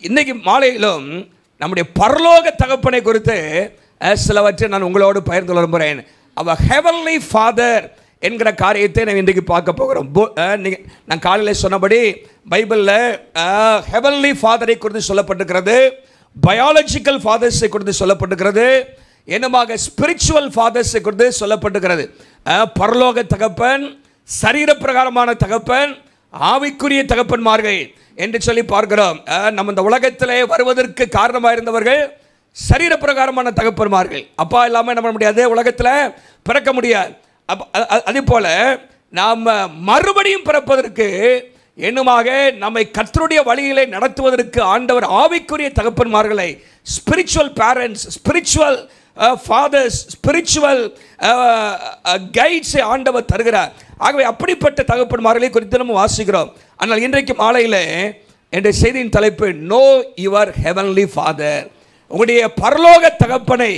இன்னைக்கு மாலையிலும் நம்முடைய பரலோக தகப்பனை குறித்து சிலவற்றை நான் உங்களோடு பகிர்ந்து கொள்ள விரும்புகிறேன். அவர் ஹெவன்லி ஃபாதர் என்கிற காரியத்தை நான் இன்றைக்கு பார்க்க போகிறோம். நான் காலையில் சொன்னபடி பைபிளில் ஹெவன்லி ஃபாதரை குறித்து சொல்லப்பட்டிருக்கிறது, பயாலஜிக்கல் ஃபாதர்ஸை குறித்து சொல்லப்பட்டிருக்கிறது, என்னமாக ஸ்பிரிச்சுவல் ஃபாதர்ஸை குறித்து சொல்லப்பட்டிருக்கிறது. பரலோக தகப்பன், சரீரப்பிரகாரமான தகப்பன், ஆவிக்குரிய தகப்பன்மார்கள் என்று சொல்லி பார்க்கிறோம். நம்ம இந்த உலகத்திலே வருவதற்கு காரணமாக இருந்தவர்கள் சரீரப்பிரகாரமான தகப்பன்மார்கள். அப்பா இல்லாமல் நம்ம முடியாது, உலகத்தில் பிறக்க முடியாது. அதே போல நாம் மறுபடியும் பிறப்பதற்கு என்னுமாக நம்மை கர்த்தருடைய வழியிலே நடத்துவதற்கு ஆண்டவர் ஆவிக்குரிய தகப்பன்மார்களை, spiritual parents, spiritual fathers, spiritual கைட்ஸை ஆண்டவர் தருகிறார். ஆகவே அப்படிப்பட்ட தகப்பன்மார்களை குறித்து நம்ம வாசிக்கிறோம். ஆனால் இன்றைக்கு மாலையில் என்ற செய்தியின் தலைப்பு நோ யுவர் ஹெவன்லி ஃபாதர். உங்களுடைய பரலோக தகப்பனை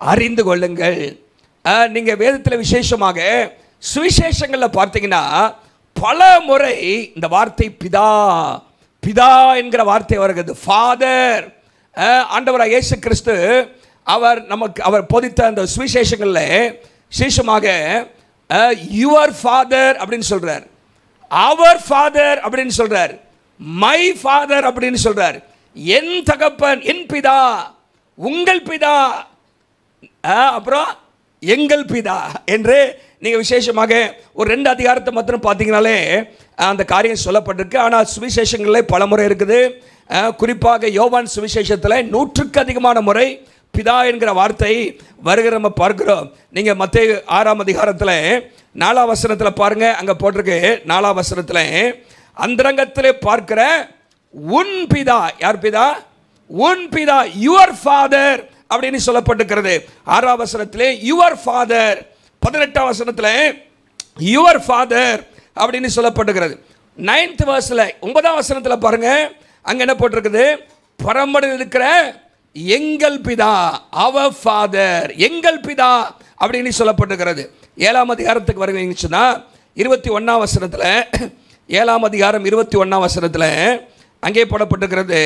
அறிந்து கொள்ளுங்கள். நீங்கள் வேதத்தில் விசேஷமாக சுவிசேஷங்களில் பார்த்தீங்கன்னா பல முறை இந்த வார்த்தை பிதா பிதா என்கிற வார்த்தை வருகிறது. ஃபாதர், ஆண்டவராக இயேசு கிறிஸ்து அவர் போதித்த அந்த சுவிசேஷங்களில் விசேஷமாக யுவர் ஃபாதர் அப்படின்னு சொல்றார், அவர் ஃபாதர் அப்படின்னு சொல்றார், மை ஃபாதர் அப்படின்னு சொல்றார். என் தகப்பன், என் பிதா, உங்கள் பிதா, அப்புறம் எங்கள் பிதா என்று நீங்கள் விசேஷமாக ஒரு 2 அதிகாரத்தை மாத்திரம் பார்த்தீங்கனாலே அந்த காரியம் சொல்லப்பட்டிருக்கு. ஆனால் சுவிசேஷங்களில் பல முறை இருக்குது. குறிப்பாக யோவான் சுவிசேஷத்தில் 100க்கு அதிகமான முறை பிதா என்கிற வார்த்தை வருகிற நம்ம பார்க்கிறோம். நீங்கள் மத்தேயு 6ஆம் அதிகாரத்தில் 4ஆம் வசனத்தில் பாருங்க, அங்கே போட்டிருக்கு 4ஆம் வசனத்தில் அந்தரங்கத்திலே பார்க்கிற உன் பிதா. யார் பிதா? உன் பிதா, யுவர் ஃபாதர் அப்படின்னு சொல்லப்பட்டிருக்கிறது. 6ஆம் வசனத்திலே யுவர் ஃபாதர், 18ஆம் வசனத்தில் யுவர் ஃபாதர் அப்படின்னு சொல்லப்பட்டிருக்கிறது. 9th verseல 9ஆம் வசனத்தில் பாருங்க, அங்கே என்ன போட்டிருக்குது? பரமடையில் இருக்கிற எங்கள் பிதா, அவர் ஃபாதர், எங்கள் பிதா அப்படின்னு சொல்லப்பட்டிருக்கிறது. 7ஆம் அதிகாரத்துக்கு வருவீங்கன்னா 21ஆம் வசனத்தில், 7ஆம் அதிகாரம் 21ஆம் வசனத்தில் அங்கே போடப்பட்டிருக்கிறது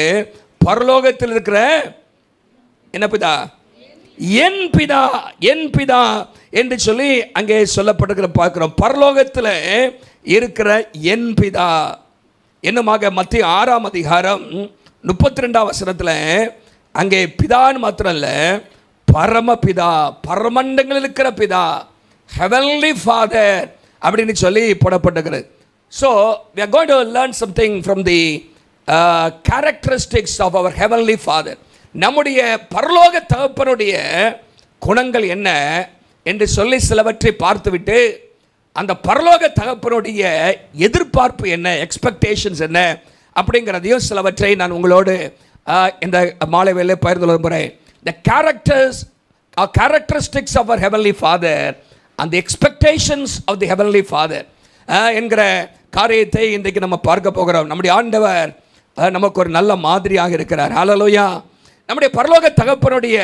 பரலோகத்தில் இருக்கிற என்ன பிதா? என் பிதா, என் பிதா என்று சொல்லி அங்கே சொல்லப்பட்டிருக்கிற பார்க்கிறோம். பரலோகத்தில் இருக்கிற என் பிதா என்னமாக மத்திய 6ஆம் அதிகாரம் 32ஆம் வசனத்தில் அங்கே பிதான்னு மாத்திரம் இல்லை, பரமபிதா, பரமண்டங்களில் இருக்கிற பிதா, ஹெவன்லி ஃபாதர் அப்படின்னு சொல்லி போடப்பட்டிருக்கிறது. So we are going to learn something from the characteristics of our heavenly father. நம்முடைய பரலோக தகப்பனுடைய குணங்கள் என்ன என்று சொல்லி சிலவற்றை பார்த்துவிட்டு அந்த பரலோக தகப்பனுடைய எதிர்பார்ப்பு என்ன, எக்ஸ்பெக்டேஷன்ஸ் என்ன அப்படிங்கிறதையும் சிலவற்றை நான் உங்களோடு இந்த மாலை வேளையிலே பகிர்ந்து விரும்புகிறேன். The characteristics of our heavenly father and the expectations of the heavenly father என்கிற காரியத்தை இன்றைக்கு நம்ம பார்க்க போகிறோம். நம்முடைய ஆண்டவர் நமக்கு ஒரு நல்ல மாதிரியாக இருக்கிறார். ஹல்லேலூயா. நம்முடைய பரலோக தகப்பனுடைய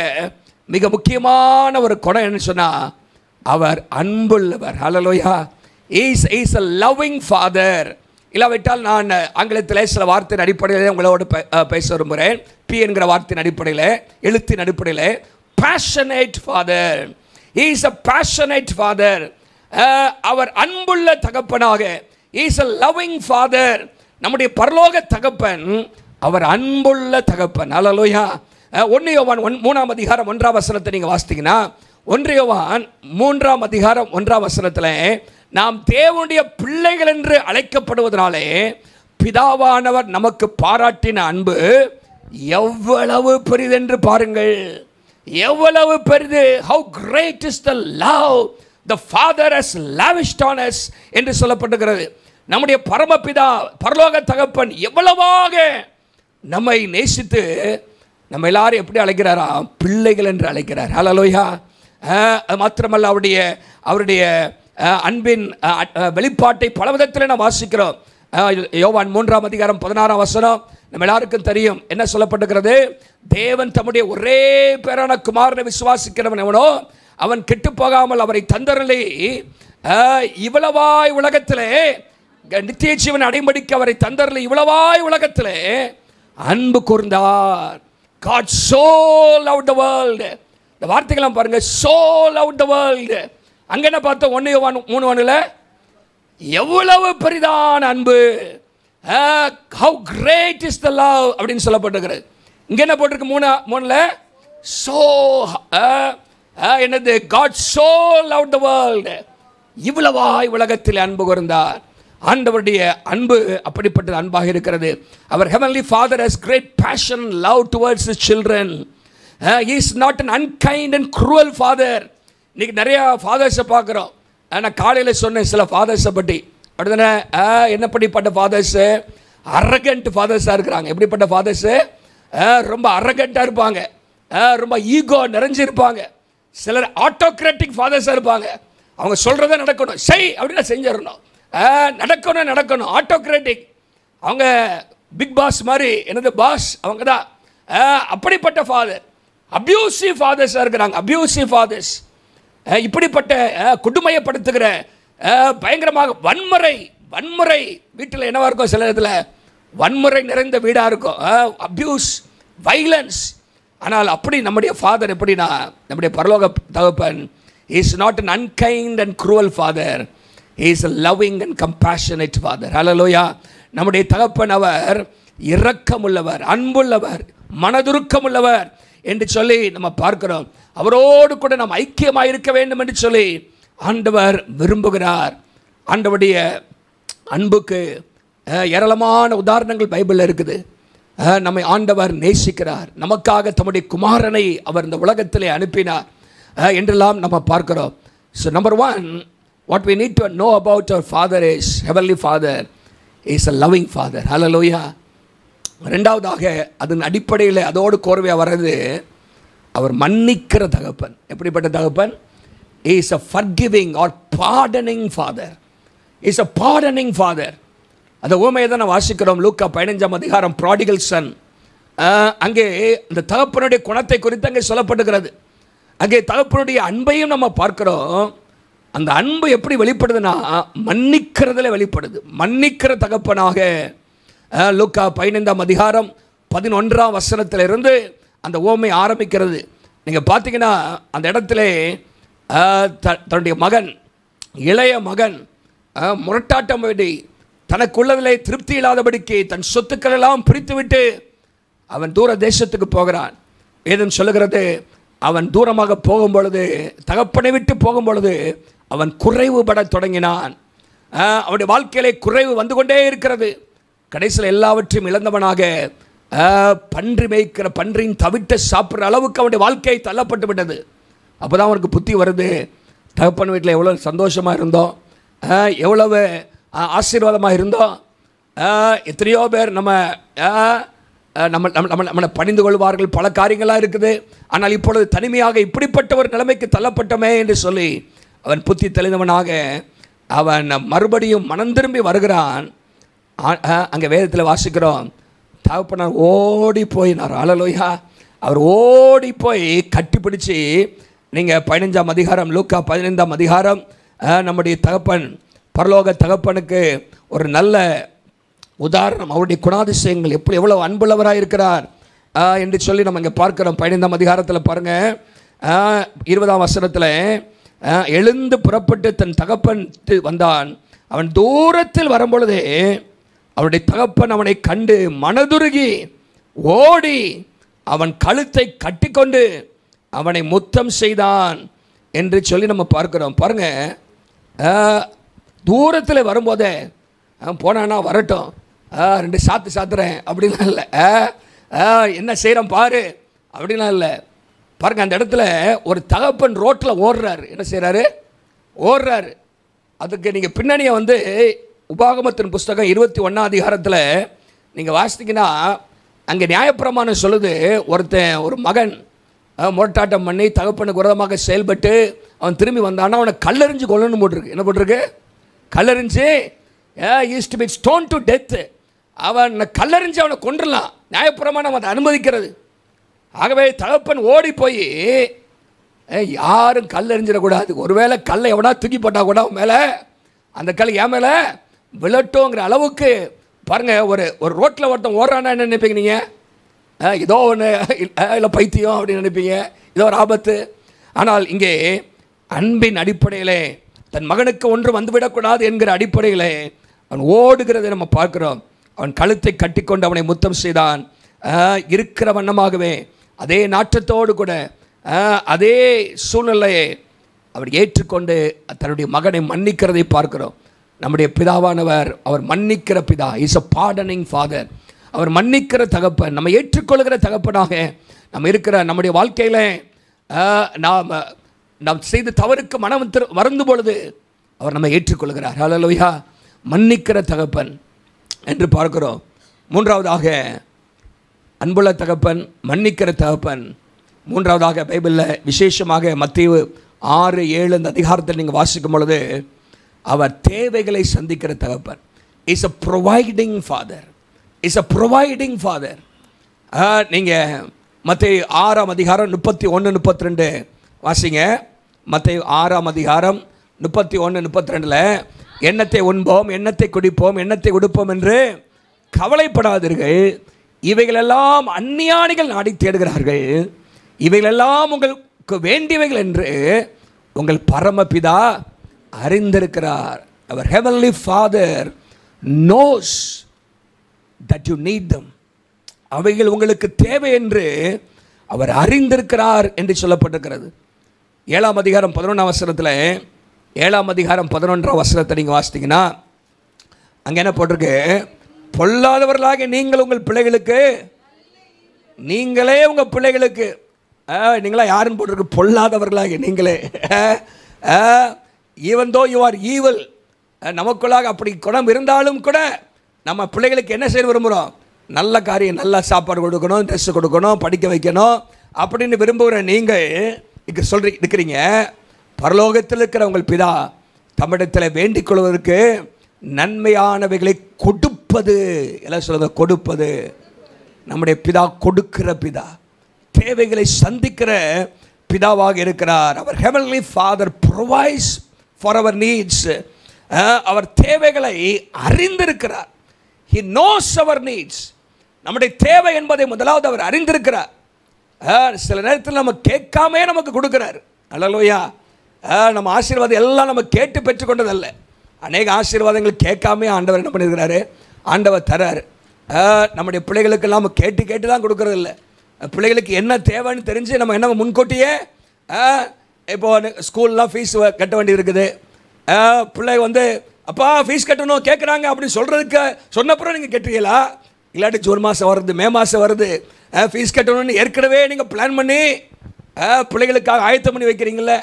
மிக முக்கியமான ஒரு குணம் என்ன சொன்னால் அவர் அன்புள்ளவர். Hallelujah. Is a loving father. இல்லாவிட்டால் நான் ஆங்கிலத்தில் சில வார்த்தையின் அடிப்படையில் உங்களோடு பேச விரும்புகிறேன். பி என்கிற வார்த்தையின் அடிப்படையில், எழுத்தின் அடிப்படையில் passionate father. He is a passionate father. அவர் அன்புள்ள தகப்பனாக, he is a loving father. நம்முடைய பரலோக தகப்பன் அவர் அன்புள்ள தகப்பன். ஹல்லேலூயா. 1 யோவான் 3ஆம் அதிகாரம் 1ஆம் வசனத்தை நீங்கள் வாசித்தீங்கன்னா 1 யோவான் 3ஆம் அதிகாரம் 1ஆம் வசனத்தில் நாம் தேவனுடைய பிள்ளைகள் என்று அழைக்கப்படுவதனாலே பிதாவானவர் நமக்கு பாராட்டின அன்பு எவ்வளவு பெரிதென்று பாருங்கள். எவ்வளவு பெரிது. How great is the love the Father has lavished on us என்று சொல்லப்பட்டிருக்கிறது. நம்முடைய பரமபிதா, பரலோக தகப்பன் எவ்வளவாக நம்மை நேசித்து நம்ம எல்லாரும் எப்படி அழைக்கிறாரா? பிள்ளைகள் என்று அழைக்கிறார். ஹல்லேலூயா. அது மாத்திரமல்ல, அவருடைய அன்பின் வெளிப்பாட்டை பல விதத்தில் நாம் வாசிக்கிறோம். யோவான் 3ஆம் அதிகாரம் 16ஆம் வசனம் நம்ம எல்லாருக்கும் தெரியும். என்ன சொல்லப்பட்டிருக்கிறது? தேவன் தம்முடைய ஒரே பேரான குமாரனை விசுவாசிக்கிறவன் எவனோ அவன் கெட்டு போகாமல் அவரை தந்தரலே இவ்வளவாய் உலகத்திலே நித்திய ஜீவன் அடைமடிக்க அவரை தந்தரலே இவ்வளவாய் உலகத்திலே அன்பு கூர்ந்தார். God so loved the world. இந்த வார்த்தைகள்லாம் பாருங்க, so loved the world. அங்க என்ன பார்த்தோம்? 1 யோவான் 3:1 எவ்வளவு பெரிதான அன்பு, how great is the love அப்படின்னு சொல்லப்பட்டிருக்கிறது. இங்க என்ன போட்டிருக்கு? 3:3 so என்னது? God so loved the world. இவ்வளவாய் உலகத்தில் அன்பு கூர்ந்தார். ஆண்டவருடைய அன்பு அப்படிப்பட்ட அன்பாக இருக்கிறது. அவர் heavenly father has great passion and love towards his children. He is not an unkind and cruel father. இன்னைக்கு நிறைய ஃபாதர்ஸை பார்க்குறோம். நான் காலையில் சொன்னேன் சில ஃபாதர்ஸை பற்றி. அப்படிதானே? என்னப்படிப்பட்ட ஃபாதர்ஸு? அரகண்ட் ஃபாதர்ஸாக இருக்கிறாங்க. எப்படிப்பட்ட ஃபாதர்ஸு? ரொம்ப அரகண்ட்டாக இருப்பாங்க, ரொம்ப ஈகோ நிறைஞ்சிருப்பாங்க. சிலர் ஆட்டோக்ராட்டிக் ஃபாதர்ஸாக இருப்பாங்க. அவங்க சொல்கிறத நடக்கணும், செய் அப்படின்னா செஞ்சிடணும், நடக்கணும். ஆட்டோக்ராட்டிக், அவங்க பிக் பாஸ் மாதிரி, என்னது பாஸ் அவங்க தான். அப்படிப்பட்ட ஃபாதர். அப்யூசிவ் ஃபாதர்ஸாக இருக்கிறாங்க, அப்யூசிவ் ஃபாதர்ஸ். இப்படிப்பட்ட கொடுமையப்படுத்துகிற பயங்கரமாக வன்முறை வீட்டில் என்னவா இருக்கும்? சில இடத்துல வன்முறை நிறைந்த வீடாக இருக்கும், அப்யூஸ், வைலன்ஸ். ஆனால் அப்படி நம்முடைய ஃபாதர் எப்படின்னா, நம்முடைய பரலோக தகப்பன் is not an unkind and cruel father. He is a loving and compassionate father. ஹல்லேலூயா. நம்முடைய தகப்பன் அவர் இரக்கமுள்ளவர், அன்புள்ளவர், மனதுருக்கமுள்ளவர் என்று சொல்லி நம்ம பார்க்கிறோம். அவரோடு கூட நாம் ஐக்கியமாக இருக்க வேண்டும் என்று சொல்லி ஆண்டவர் விரும்புகிறார். ஆண்டவருடைய அன்புக்கு ஏராளமான உதாரணங்கள் பைபிளில் இருக்குது. நம்மை ஆண்டவர் நேசிக்கிறார், நமக்காக தம்முடைய குமாரனை அவர் இந்த உலகத்திலே அனுப்பினார் என்றெல்லாம் நம்ம பார்க்கிறோம். So number 1, what we need to know about our father is, heavenly father is a loving father. ஹல்லேலூயா. ரெண்டாவதாக அதன் அடிப்படையில் அதோடு கோர்வையாக வர்றது, அவர் மன்னிக்கிற தகப்பன். எப்படிப்பட்ட தகப்பன்? is a forgiving or pardoning father. is a pardoning father. அந்த உவமையை தான் நான் வாசிக்கிறோம். லூக்கா 15ஆம் அதிகாரம், ப்ராடிகல் சன். அங்கே இந்த தகப்பனுடைய குணத்தை குறித்து அங்கே சொல்லப்படுகிறது. அங்கே தகப்பனுடைய அன்பையும் நம்ம பார்க்கிறோம். அந்த அன்பு எப்படி வெளிப்படுதுன்னா, மன்னிக்கிறதுல வெளிப்படுது. மன்னிக்கிற தகப்பனாக லூக்கா 15ஆம் அதிகாரம் 11ஆம் வசனத்திலிருந்து அந்த உவமை ஆரம்பிக்கிறது. நீங்கள் பார்த்தீங்கன்னா அந்த இடத்துல தன்னுடைய மகன், இளைய மகன் முரட்டாட்டம் வேண்டி தனக்குள்ளதிலே திருப்தி இல்லாதபடிக்கு தன் சொத்துக்கள் எல்லாம் பிரித்துவிட்டு அவன் தூர தேசத்துக்கு போகிறான். வேதம் சொல்லுகிறது, அவன் தூரமாக போகும் பொழுது, தகப்பனை விட்டு போகும் பொழுது அவன் குறைவுபட தொடங்கினான். அவனுடைய வாழ்க்கையிலே குறைவு வந்து கொண்டே இருக்கிறது. கடைசியில் எல்லாவற்றையும் இழந்தவனாக பன்றி மேய்க்கிற பன்றியின் தவிட்ட சாப்பிட்ற அளவுக்கு அவனுடைய வாழ்க்கை தள்ளப்பட்டு விட்டது. அப்போ தான் அவனுக்கு புத்தி வருது, தகப்பன் வீட்டில் எவ்வளோ சந்தோஷமாக இருந்தோம், எவ்வளவு ஆசீர்வாதமாக இருந்தோம். எத்தனையோ பேர் நம்மளை பணிந்து கொள்வார்கள், பல காரியங்களாக இருக்குது. ஆனால் இப்பொழுது தனிமையாக இப்படிப்பட்ட ஒரு நிலைமைக்கு தள்ளப்பட்டோமே என்று சொல்லி அவன் புத்தி தெளிந்தவனாக அவன் மறுபடியும் மனம் திரும்பி வருகிறான். அங்கே வேதத்தில் வாசிக்கிறோம், தகப்பனார் ஓடி போயினார். ஹல்லேலூயா. அவர் ஓடி போய் கட்டிப்பிடிச்சு, நீங்கள் 15ஆம் அதிகாரம், லூக்கா 15ஆம் அதிகாரம், நம்முடைய தகப்பன், பரலோக தகப்பனுக்கு ஒரு நல்ல உதாரணம். அவருடைய குணாதிசயங்கள் எப்படி எவ்வளோ அன்புள்ளவராக இருக்கிறார் என்று சொல்லி நம்ம இங்கே பார்க்கிறோம். 15ஆம் அதிகாரத்தில் பாருங்கள், 20ஆம் வசனத்தில், எழுந்து புறப்பட்டு தன் தகப்பன் வந்தான். அவன் தூரத்தில் வரும்பொழுதே அவருடைய தகப்பன் அவனை கண்டு மனதுருகி ஓடி அவன் கழுத்தை கட்டிக்கொண்டு அவனை முத்தம் செய்தான் என்று சொல்லி நம்ம பார்க்கிறோம். பாருங்க, தூரத்தில் வரும்போதே போனான்னா வரட்டும், 2 சாத்துறேன் அப்படின்லாம் இல்லை, என்ன செய்கிறோம் பாரு அப்படின்லாம் இல்லை. பாருங்க, அந்த இடத்துல ஒரு தகப்பன் ரோட்டில் ஓடுறாரு. என்ன செய்கிறாரு? ஓடுறாரு. அதுக்கு நீங்கள் பின்னணியை வந்து உபாகமத்தின் புஸ்தகம் 21ஆம் அதிகாரத்தில் நீங்கள் வாசித்தீங்கன்னா அங்கே நியாயப்பிரமாணம் சொல்லுது, ஒரு மகன் முரட்டாட்டம் பண்ணி தகப்பனுக்கு விரோதமாக செயல்பட்டு அவன் திரும்பி வந்தான்னா அவனை கல்லெறிஞ்சு கொல்லணும் போட்டிருக்கு. என்ன போட்டிருக்கு? கல்லெறிஞ்சு is to be stone to death. அவன் கல்லெறிஞ்சு அவனை கொண்டுடலாம். நியாயப்பிரமாணம் அதை அனுமதிக்கிறது. ஆகவே தகப்பன் ஓடி போய், யாரும் கல் எறிஞ்சிடக்கூடாது, ஒருவேளை கல்லை எவனா தூக்கி போட்டால் கூட அவன் மேலே அந்த கல் என் மேலே விழட்டோங்கிற அளவுக்கு பாருங்கள், ஒரு ஒரு ரோட்டில் ஒருத்தன் ஓடுறான்னா என்ன நினைப்பீங்க நீங்கள்? ஏதோ ஒன்று இல்லை பைத்தியம் அப்படின்னு நினைப்பீங்க, ஏதோ ஒரு ஆபத்து. ஆனால் இங்கே அன்பின் அடிப்படையிலே தன் மகனுக்கு ஒன்று வந்துவிடக்கூடாது என்கிற அடிப்படையில் அவன் ஓடுகிறதை நம்ம பார்க்குறோம். அவன் கழுத்தை கட்டிக்கொண்டு அவனை முத்தம் செய்தான். இருக்கிற வண்ணமாகவே அதே நாற்றத்தோடு கூட அதே சூழ்நிலையை அவர் ஏற்றுக்கொண்டு தன்னுடைய மகனை மன்னிக்கிறதை பார்க்கிறோம். நம்முடைய பிதாவானவர் அவர் மன்னிக்கிற பிதா. Is a pardoning father. அவர் மன்னிக்கிற தகப்பன், நம்ம ஏற்றுக்கொள்கிற தகப்பனாக நம்ம இருக்கிற நம்முடைய வாழ்க்கையில் நாம் செய்த தவறுக்கு மனம் வருந்த பொழுது அவர் நம்மை ஏற்றுக்கொள்கிறார். ஹல்லேலூயா. மன்னிக்கிற தகப்பன் என்று பார்க்கிறோம். மூன்றாவதாக அன்புள்ள தகப்பன், மன்னிக்கிற தகப்பன். மூன்றாவதாக பைபிளில் விசேஷமாக மத்தேயு 6-7 இந்த அதிகாரத்தில் நீங்கள் வாசிக்கும் பொழுது அவர் தேவைகளை சந்திக்கிற தகப்பன். Is a providing father. Is a providing father. நீங்கள் மத்தேயு 6ஆம் அதிகாரம் 31-32 வாசிங்க. மத்தேயு 6ஆம் அதிகாரம் 31-32 எண்ணத்தை உண்போம், எண்ணத்தை குடிப்போம், எண்ணத்தை உடுப்போம் என்று கவலைப்படாதீர்கள். இவைகளெல்லாம் அந்நியானிகள் நாடி தேடுகிறார்கள். இவைகளெல்லாம் உங்களுக்கு வேண்டியவைகள் என்று உங்கள் பரமபிதா அறிந்திருக்கிறார். Our heavenly father knows that you need them. அவைகள் உங்களுக்கு தேவை என்று அவர் அறிந்திருக்கிறார் என்று சொல்லப்பட்டிருக்கிறது. 7ஆம் அதிகாரம் 11ஆம் வசனத்தில் 7ஆம் அதிகாரம் 11ஆம் வசனத்தை நீங்கள் வாசித்தீங்கன்னா அங்கே என்ன போட்டிருக்கு? பொல்லாதவர்களாக நீங்கள் உங்கள் பிள்ளைகளுக்கு, நீங்களே உங்கள் பிள்ளைகளுக்கு, நீங்களா யாருன்னு போட்டிருக்கு? பொல்லாதவர்களாக நீங்களே. Even though you are evil, நமக்குள்ளாக அப்படி குணம் இருந்தாலும் கூட நம்ம பிள்ளைகளுக்கு என்ன செய்ய விரும்புகிறோம்? நல்ல காரியம், நல்ல சாப்பாடு கொடுக்கணும், ட்ரெஸ்ஸு கொடுக்கணும், படிக்க வைக்கணும் அப்படின்னு விரும்புகிற நீங்கள் இங்கே இருக்கிறீங்க. பரலோகத்தில் இருக்கிற உங்கள் பிதா தமிழத்தில் வேண்டிக் கொள்வதற்கு நன்மையானவைகளை கொடுப்பது, எல்லாம் சொல்லுங்க, கொடுப்பது. நம்முடைய பிதா கொடுக்கிற பிதா, தேவைகளை சந்திக்கிற பிதாவாக இருக்கிறார். Our heavenly father provides for our needs. அவர் தேவைகளை அறிந்திருக்கிறார். He knows our needs. நம்முடைய தேவை என்பதை முதலாவது அவர் அறிந்திருக்கிறார். சில நேரத்தில் நம்ம கேட்காமே நமக்கு கொடுக்கிறார். அல்லேலூயா. நம்ம ஆசீர்வாதம் எல்லாம் நம்ம கேட்டு பெற்றுக்கொண்டதல்ல. அநேக ஆசீர்வாதங்கள் கேட்காமே ஆண்டவர் என்ன பண்ணியிருக்கிறாரு? ஆண்டவர் தரார். நம்முடைய பிள்ளைகளுக்கு நம்ம கேட்டு கேட்டு தான் கொடுக்கறதில்ல. பிள்ளைகளுக்கு என்ன தேவைன்னு தெரிஞ்சு நம்ம என்ன முன்கூட்டியே இப்போது ஸ்கூல்லாம் ஃபீஸ் கட்ட வேண்டியது இருக்குது. பிள்ளை வந்து அப்பா ஃபீஸ் கட்டணும் கேட்குறாங்க அப்படின்னு சொல்கிறதுக்கு சொன்னப்புறம் நீங்கள் கேட்டுறீங்களா? இல்லாட்டி ஜூன் மாதம் வருது, மே மாதம் வருது, ஃபீஸ் கட்டணும்னு ஏற்கனவே நீங்கள் பிளான் பண்ணி பிள்ளைகளுக்காக ஆயத்தம் பண்ணி வைக்கிறீங்கள?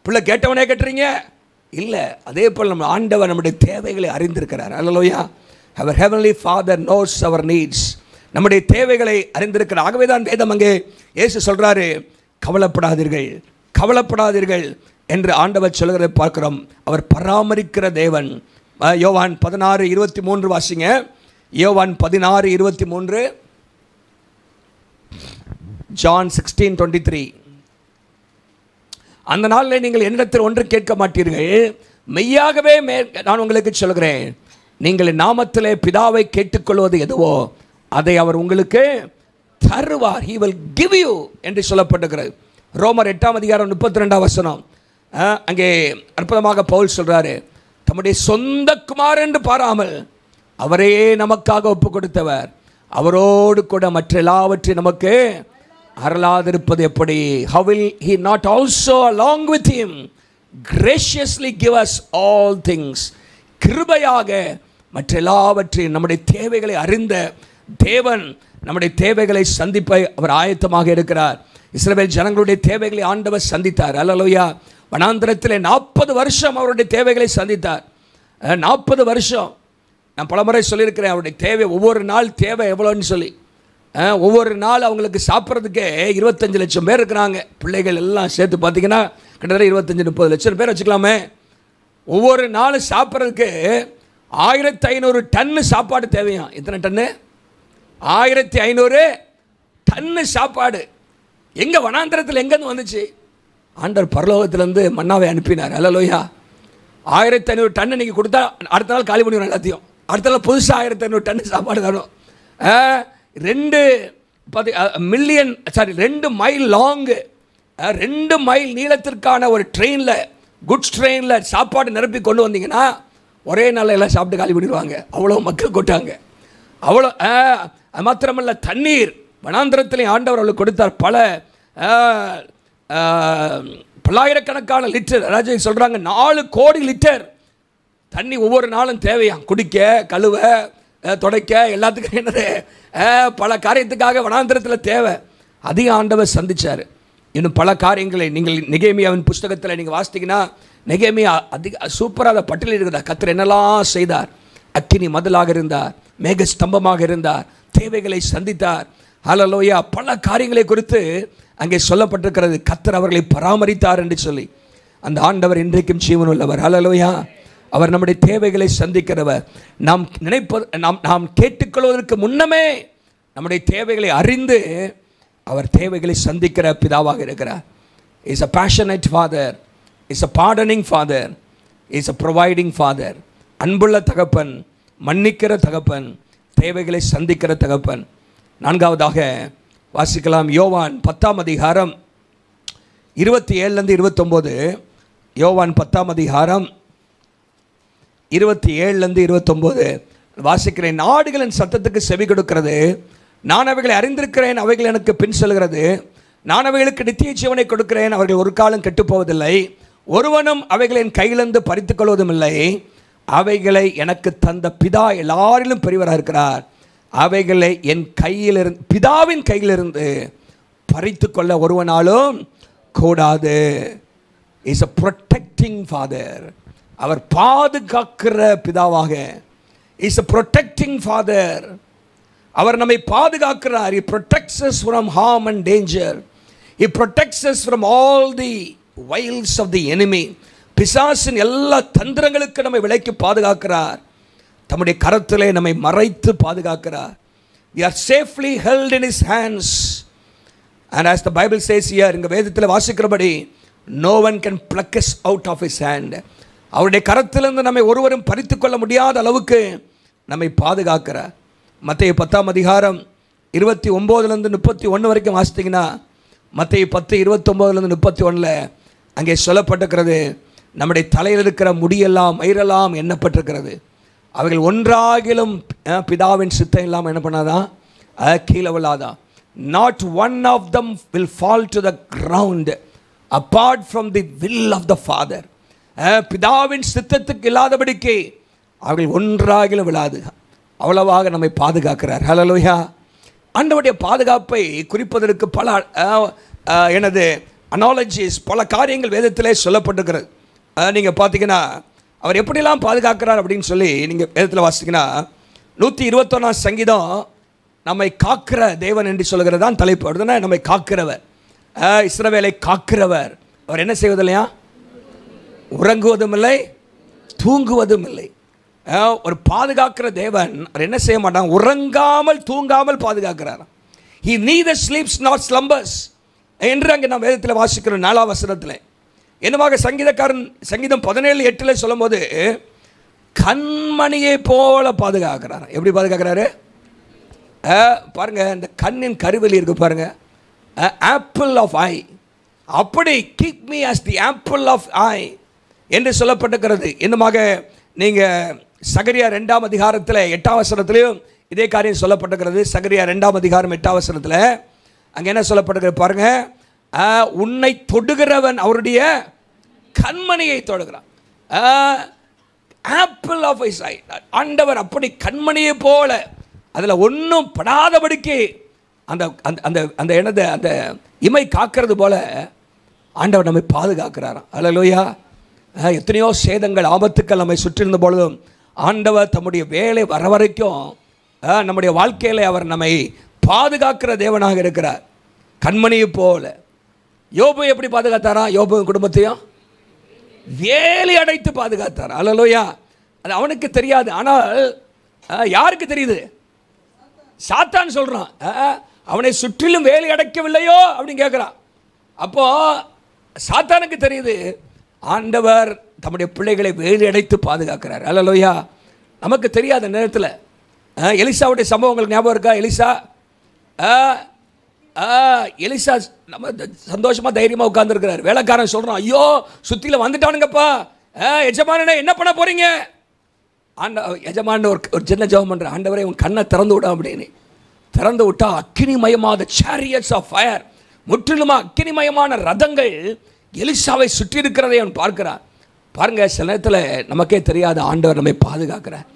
பிள்ளை கேட்டவனே கட்டுறீங்க இல்லை. அதே போல் நம்ம ஆண்டவர் நம்முடைய தேவைகளை அறிந்திருக்கிறார். Alleluia. Our heavenly father knows our needs. நம்முடைய தேவைகளை அறிந்திருக்கிறார். ஆகவே தான் வேதம் அங்கே இயேசு சொல்கிறாரு, கவலைப்படாதீர்கள், கவலைப்படாதீர்கள் என்று ஆண்டவர் சொல்கிறதை பார்க்கிறோம். அவர் பராமரிக்கிற தேவன். யோவான் 16:23 வாசிங்க. யோவான் 16:23. John 16:23. அந்த நாளில் நீங்கள் என்னிடத்தில் ஒன்று கேட்க மாட்டீர்கள், மெய்யாகவே நான் உங்களுக்கு சொல்கிறேன், நீங்கள் நாமத்திலே பிதாவை கேட்டுக்கொள்வது எதுவோ அதை அவர் உங்களுக்கு தருவார். He will give you என்று சொல்லப்பட்டிருக்கிறது. ரோமர் 8ஆம் அதிகாரம் 32ஆம் வசனம். அங்கே அற்புதமாக பவுல் சொல்றாரு, தம்முடைய சொந்த குமார் என்று பாராமல் அவரே நமக்காக ஒப்பு கொடுத்தவர் அவரோடு கூட மற்ற எல்லாவற்றையும் நமக்கு அருளாதிருப்பது எப்படி? How will he not also along with him graciously give us all things? கிருபையாக மற்ற எல்லாவற்றையும், நம்முடைய தேவைகளை அறிந்த தேவன் நம்முடைய தேவைகளை சந்திப்பை அவர் ஆயத்தமாக இருக்கிறார். இஸ்ரவேல் ஜனங்களுடைய தேவைகளை ஆண்டவர் சந்தித்தார். அல்லேலூயா. வனாந்திரத்தில் 40 வருஷம் அவருடைய தேவைகளை சந்தித்தார். 40 வருஷம். நான் பலமுறை சொல்லியிருக்கிறேன், அவருடைய தேவை, ஒவ்வொரு நாள் தேவை எவ்வளோன்னு சொல்லி. ஒவ்வொரு நாள் அவங்களுக்கு சாப்பிட்றதுக்கே 25 லட்சம் பேர் இருக்கிறாங்க. பிள்ளைகள் எல்லாம் சேர்த்து பார்த்தீங்கன்னா கிட்டத்தட்ட 25-30 லட்சம் பேர் வச்சுக்கலாமே. ஒவ்வொரு நாள் சாப்பிட்றதுக்கு 1500 டன்னு சாப்பாடு தேவையாம். எத்தனை டன்னு? 1500 டன்னு சாப்பாடு. எங்கே? வனாந்திரத்தில் எங்கேருந்து வந்துச்சு? ஆண்டவர் பரலோகத்திலேருந்து மன்னாவை அனுப்பினார். அல்லேலூயா. 1500 டன்னு நீங்கள் கொடுத்தா அடுத்த நாள் காலி பண்ணிடும் எல்லாத்தையும். அடுத்த புதுசாக 1500 டன் சாப்பாடு தரும். 2 மைல் லாங்கு, 2 மைல் நீளத்திற்கான ஒரு ட்ரெயினில், குட்ஸ் ட்ரெயினில் சாப்பாடு நிரப்பி கொண்டு வந்தீங்கன்னா ஒரே நாளில் எல்லாம் சாப்பிட்டு காலி பண்ணிடுவாங்க. அவ்வளோ மக்கள் கொட்டாங்க. அவ்வளோ மாத்திரமல்ல, தண்ணீர் வனாந்திரத்திலே ஆண்டவர் அவர்களுக்கு கொடுத்தார். பல்லாயிரக்கணக்கான லிட்டர், அதாவது சொல்கிறாங்க 4 கோடி லிட்டர் தண்ணி ஒவ்வொரு நாளும் தேவையாம். குடிக்க, கழுவ, துடைக்க, எல்லாத்துக்கும் என்னது பல காரியத்துக்காக வனாந்திரத்தில் தேவை. அதையும் ஆண்டவர் சந்தித்தார். இன்னும் பல காரியங்களை நீங்கள் நெகேமியாவின் புஸ்தகத்தில் நீங்கள் வாசித்தீங்கன்னா, நெகேமியா சூப்பராக அதை பட்டியலில் இருக்கிறார். கர்த்தர் என்னெல்லாம் செய்தார். அக்கினி மதிலாக இருந்தார், மேக ஸ்தம்பமாக இருந்தார், தேவைகளை சந்தித்தார். ஹல்லேலூயா. பல காரியங்களை குறித்து அங்கே சொல்லப்பட்டிருக்கிறது. கர்த்தர் அவர்களை பராமரித்தார் என்று சொல்லி. அந்த ஆண்டவர் இன்றைக்கும் ஜீவனுள்ளவர். ஹல்லேலூயா. அவர் நம்முடைய தேவைகளை சந்திக்கிறவர். நாம் நினைப்பது, நாம் கேட்டுக்கொள்வதற்கு முன்னமே நம்முடைய தேவைகளை அறிந்து அவர் தேவைகளை சந்திக்கிற பிதாவாக இருக்கிறார். Is a passionate father, is a pardoning father, is a providing father. அன்புள்ள தகப்பன், மன்னிக்கிற தகப்பன், தேவைகளை சந்திக்கிற தகப்பன். 4வதாக வாசிக்கலாம். யோவான் 10ஆம் அதிகாரம் 27 29. யோவான் 10ஆம் அதிகாரம் 27 29 வாசிக்கிறேன். நாடுகளின் சத்தத்துக்கு செவி கொடுக்கிறது, நான் அவைகளை அறிந்திருக்கிறேன், அவைகள் எனக்கு பின் செல்கிறது. நான் அவைகளுக்கு நித்திய ஜீவனை கொடுக்கிறேன், அவர்கள் ஒரு காலம் கெட்டுப்போவதில்லை, ஒருவனும் அவைகளை என் கையிலிருந்து பறித்துக் கொள்வதும் இல்லை. அவைகளை எனக்கு தந்த பிதா எல்லாரிலும் பெரியவராக இருக்கிறார். அவைகளை என் கையிலிருந்து, பிதாவின் கையிலிருந்து பறித்து கொள்ள ஒருவனாலும் கூடாது. Is a protecting father. அவர் பாதுகாக்கிற பிதாவாக. Is a protecting father. அவர் நம்மை பாதுகாக்கிறார். He protects us from harm and danger. He protects us from all the wiles of the enemy. பிசாசின் எல்லா தந்திரங்களுக்கு நம்மை விலக்கி பாதுகாக்கிறார். தம்முடைய கரத்திலே நம்மை மறைத்து பாதுகாக்கிறார். We are safely held in his hands. And as the Bible says here, இங்க வேதத்தில் வாசிக்கிறபடி, no one can pluck us out of his hand. அவருடைய கரத்திலிருந்து நம்மை ஒருவரும் பறித்து கொள்ள முடியாத அளவுக்கு நம்மை பாதுகாக்கிறார். மத்தேயு 10ஆம் அதிகாரம் 29 31 வரைக்கும் வாசித்தீங்கன்னா, மத்தேயு 10 29 31 அங்கே சொல்லப்பட்டிருக்கிறது, நம்முடைய தலையில் இருக்கிற முடியெல்லாம் மயிரெல்லாம் எண்ணப்பட்டிருக்கிறது. அவைகள் ஒன்றாகிலும் பிதாவின் சித்தம் இல்லாமல் என்ன பண்ணாதான், கீழே விழாதான். Not one of them will fall to the ground apart from the will of the Father. பிதாவின் சித்தத்துக்கு இல்லாதபடிக்கு அவைகள் ஒன்றாகிலும் விழாது. அவ்வளவாக நம்மை பாதுகாக்கிறார். ஹல்லேலூயா. ஆண்டவருடைய பாதுகாப்பை குறிப்பதற்கு பல அனாலஜிஸ், பல காரியங்கள் வேதத்திலே சொல்லப்பட்டிருக்கிறது. நீங்கள் பார்த்தீங்கன்னா அவர் எப்படிலாம் பாதுகாக்கிறார் அப்படின்னு சொல்லி நீங்கள் வேதத்தில் வாசித்தீங்கன்னா, 121ஆம் சங்கீதம் நம்மை காக்கிற தேவன் என்று சொல்கிறது தான் தலைப்பு. அப்படின்னா நம்மை காக்கிறவர், இஸ்ரவேலை காக்கிறவர். அவர் என்ன செய்வதில்லையா, உறங்குவதும் இல்லை, தூங்குவதும் இல்லை. ஒரு பாதுகாக்கிற தேவன் அவர் என்ன செய்ய மாட்டாங்க, உறங்காமல் தூங்காமல் பாதுகாக்கிறார். He neither sleeps nor slumbers என்று அங்கே நாம் வேதத்தில் வாசிக்கிறோம். 4ஆம் வசனத்தில் என்னவாக சங்கீதக்காரன் சங்கீதம் 17:8 சொல்லும் போது, கண்மணியை போல பாதுகாக்கிறார். எப்படி பாதுகாக்கிறாரு பாருங்க, இந்த கண்ணின் கருவெளி இருக்கு பாருங்க, ஆப்பிள் ஆஃப் ஐ. அப்படி keep me as the apple of eye என்று சொல்லப்பட்டிருக்கிறது. இன்னுமாக நீங்கள் சகரியா 2ஆம் அதிகாரத்தில் 8ஆம் வசனத்திலையும் இதே காரியம் சொல்லப்பட்டிருக்கிறது. சகரியா 2ஆம் அதிகாரம் 8ஆம் வசனத்தில் அங்கே என்ன சொல்லப்பட்டிருக்கிறது பாருங்க, உன்னை தொடுகிறவன் அவருடைய கண்மணியை தொடுகிறான். ஆப்பிள் ஆஃப் ஐ ஐ. ஆண்டவர் அப்படி கண்மணியை போல அதில் ஒன்றும் படாதபடிக்கு அந்த அந்த அந்த என்னது அந்த இமை காக்கிறது போல ஆண்டவர் நம்மை பாதுகாக்கிறாராம். அல்லேலூயா. எத்தனையோ சேதங்கள், ஆபத்துக்கள் நம்மை சுற்றிருந்த பொழுதும் ஆண்டவர் தம்முடைய வேலை வர வரைக்கும் நம்முடைய வாழ்க்கையில் அவர் நம்மை பாதுகாக்கிற தேவனாக இருக்கிறார். கண்மணியை போல. யோபு எப்படி பாதுகாத்தாரா? யோபு குடும்பத்தையும் வேலி அடைத்து பாதுகாத்தார். அல்லேலூயா. அது அவனுக்கு தெரியாது, ஆனால் யாருக்கு தெரியுது? சாத்தான் சொல்றான், அவனை சுற்றிலும் வேலி அடைக்கவில்லையோ அப்படின்னு கேட்குறான். அப்போ சாத்தானுக்கு தெரியுது, ஆண்டவர் தம்முடைய பிள்ளைகளை வேலி அடைத்து பாதுகாக்கிறார். அல்லேலூயா. நமக்கு தெரியாத நேரத்தில் எலிசாவுடைய சம்பவம் உங்களுக்கு ஞாபகம் இருக்கா? எலிசா நம்ம சந்தோஷமாக தைரியமாக உட்காந்துருக்கிறார். வேலைக்காரன் சொல்கிறான், ஐயோ சுற்றியில் வந்துட்டானுங்கப்பா, எஜமானே என்ன பண்ண போகிறீங்க? எஜமான ஒரு சின்ன ஜெபம் பண்ணுற, ஆண்டவரே உன் கண்ணை திறந்து விட அப்படின்னு. திறந்து விட்டா அக்கினிமயமான chariots of fire, முற்றிலுமா அக்கினிமயமான ரதங்கள் எலிசாவை சுற்றி இருக்கிறதை அவன் பார்க்கிறான். பாருங்க, சில நேரத்தில் நமக்கே தெரியாத ஆண்டவர் நம்மை பாதுகாக்கிறார்.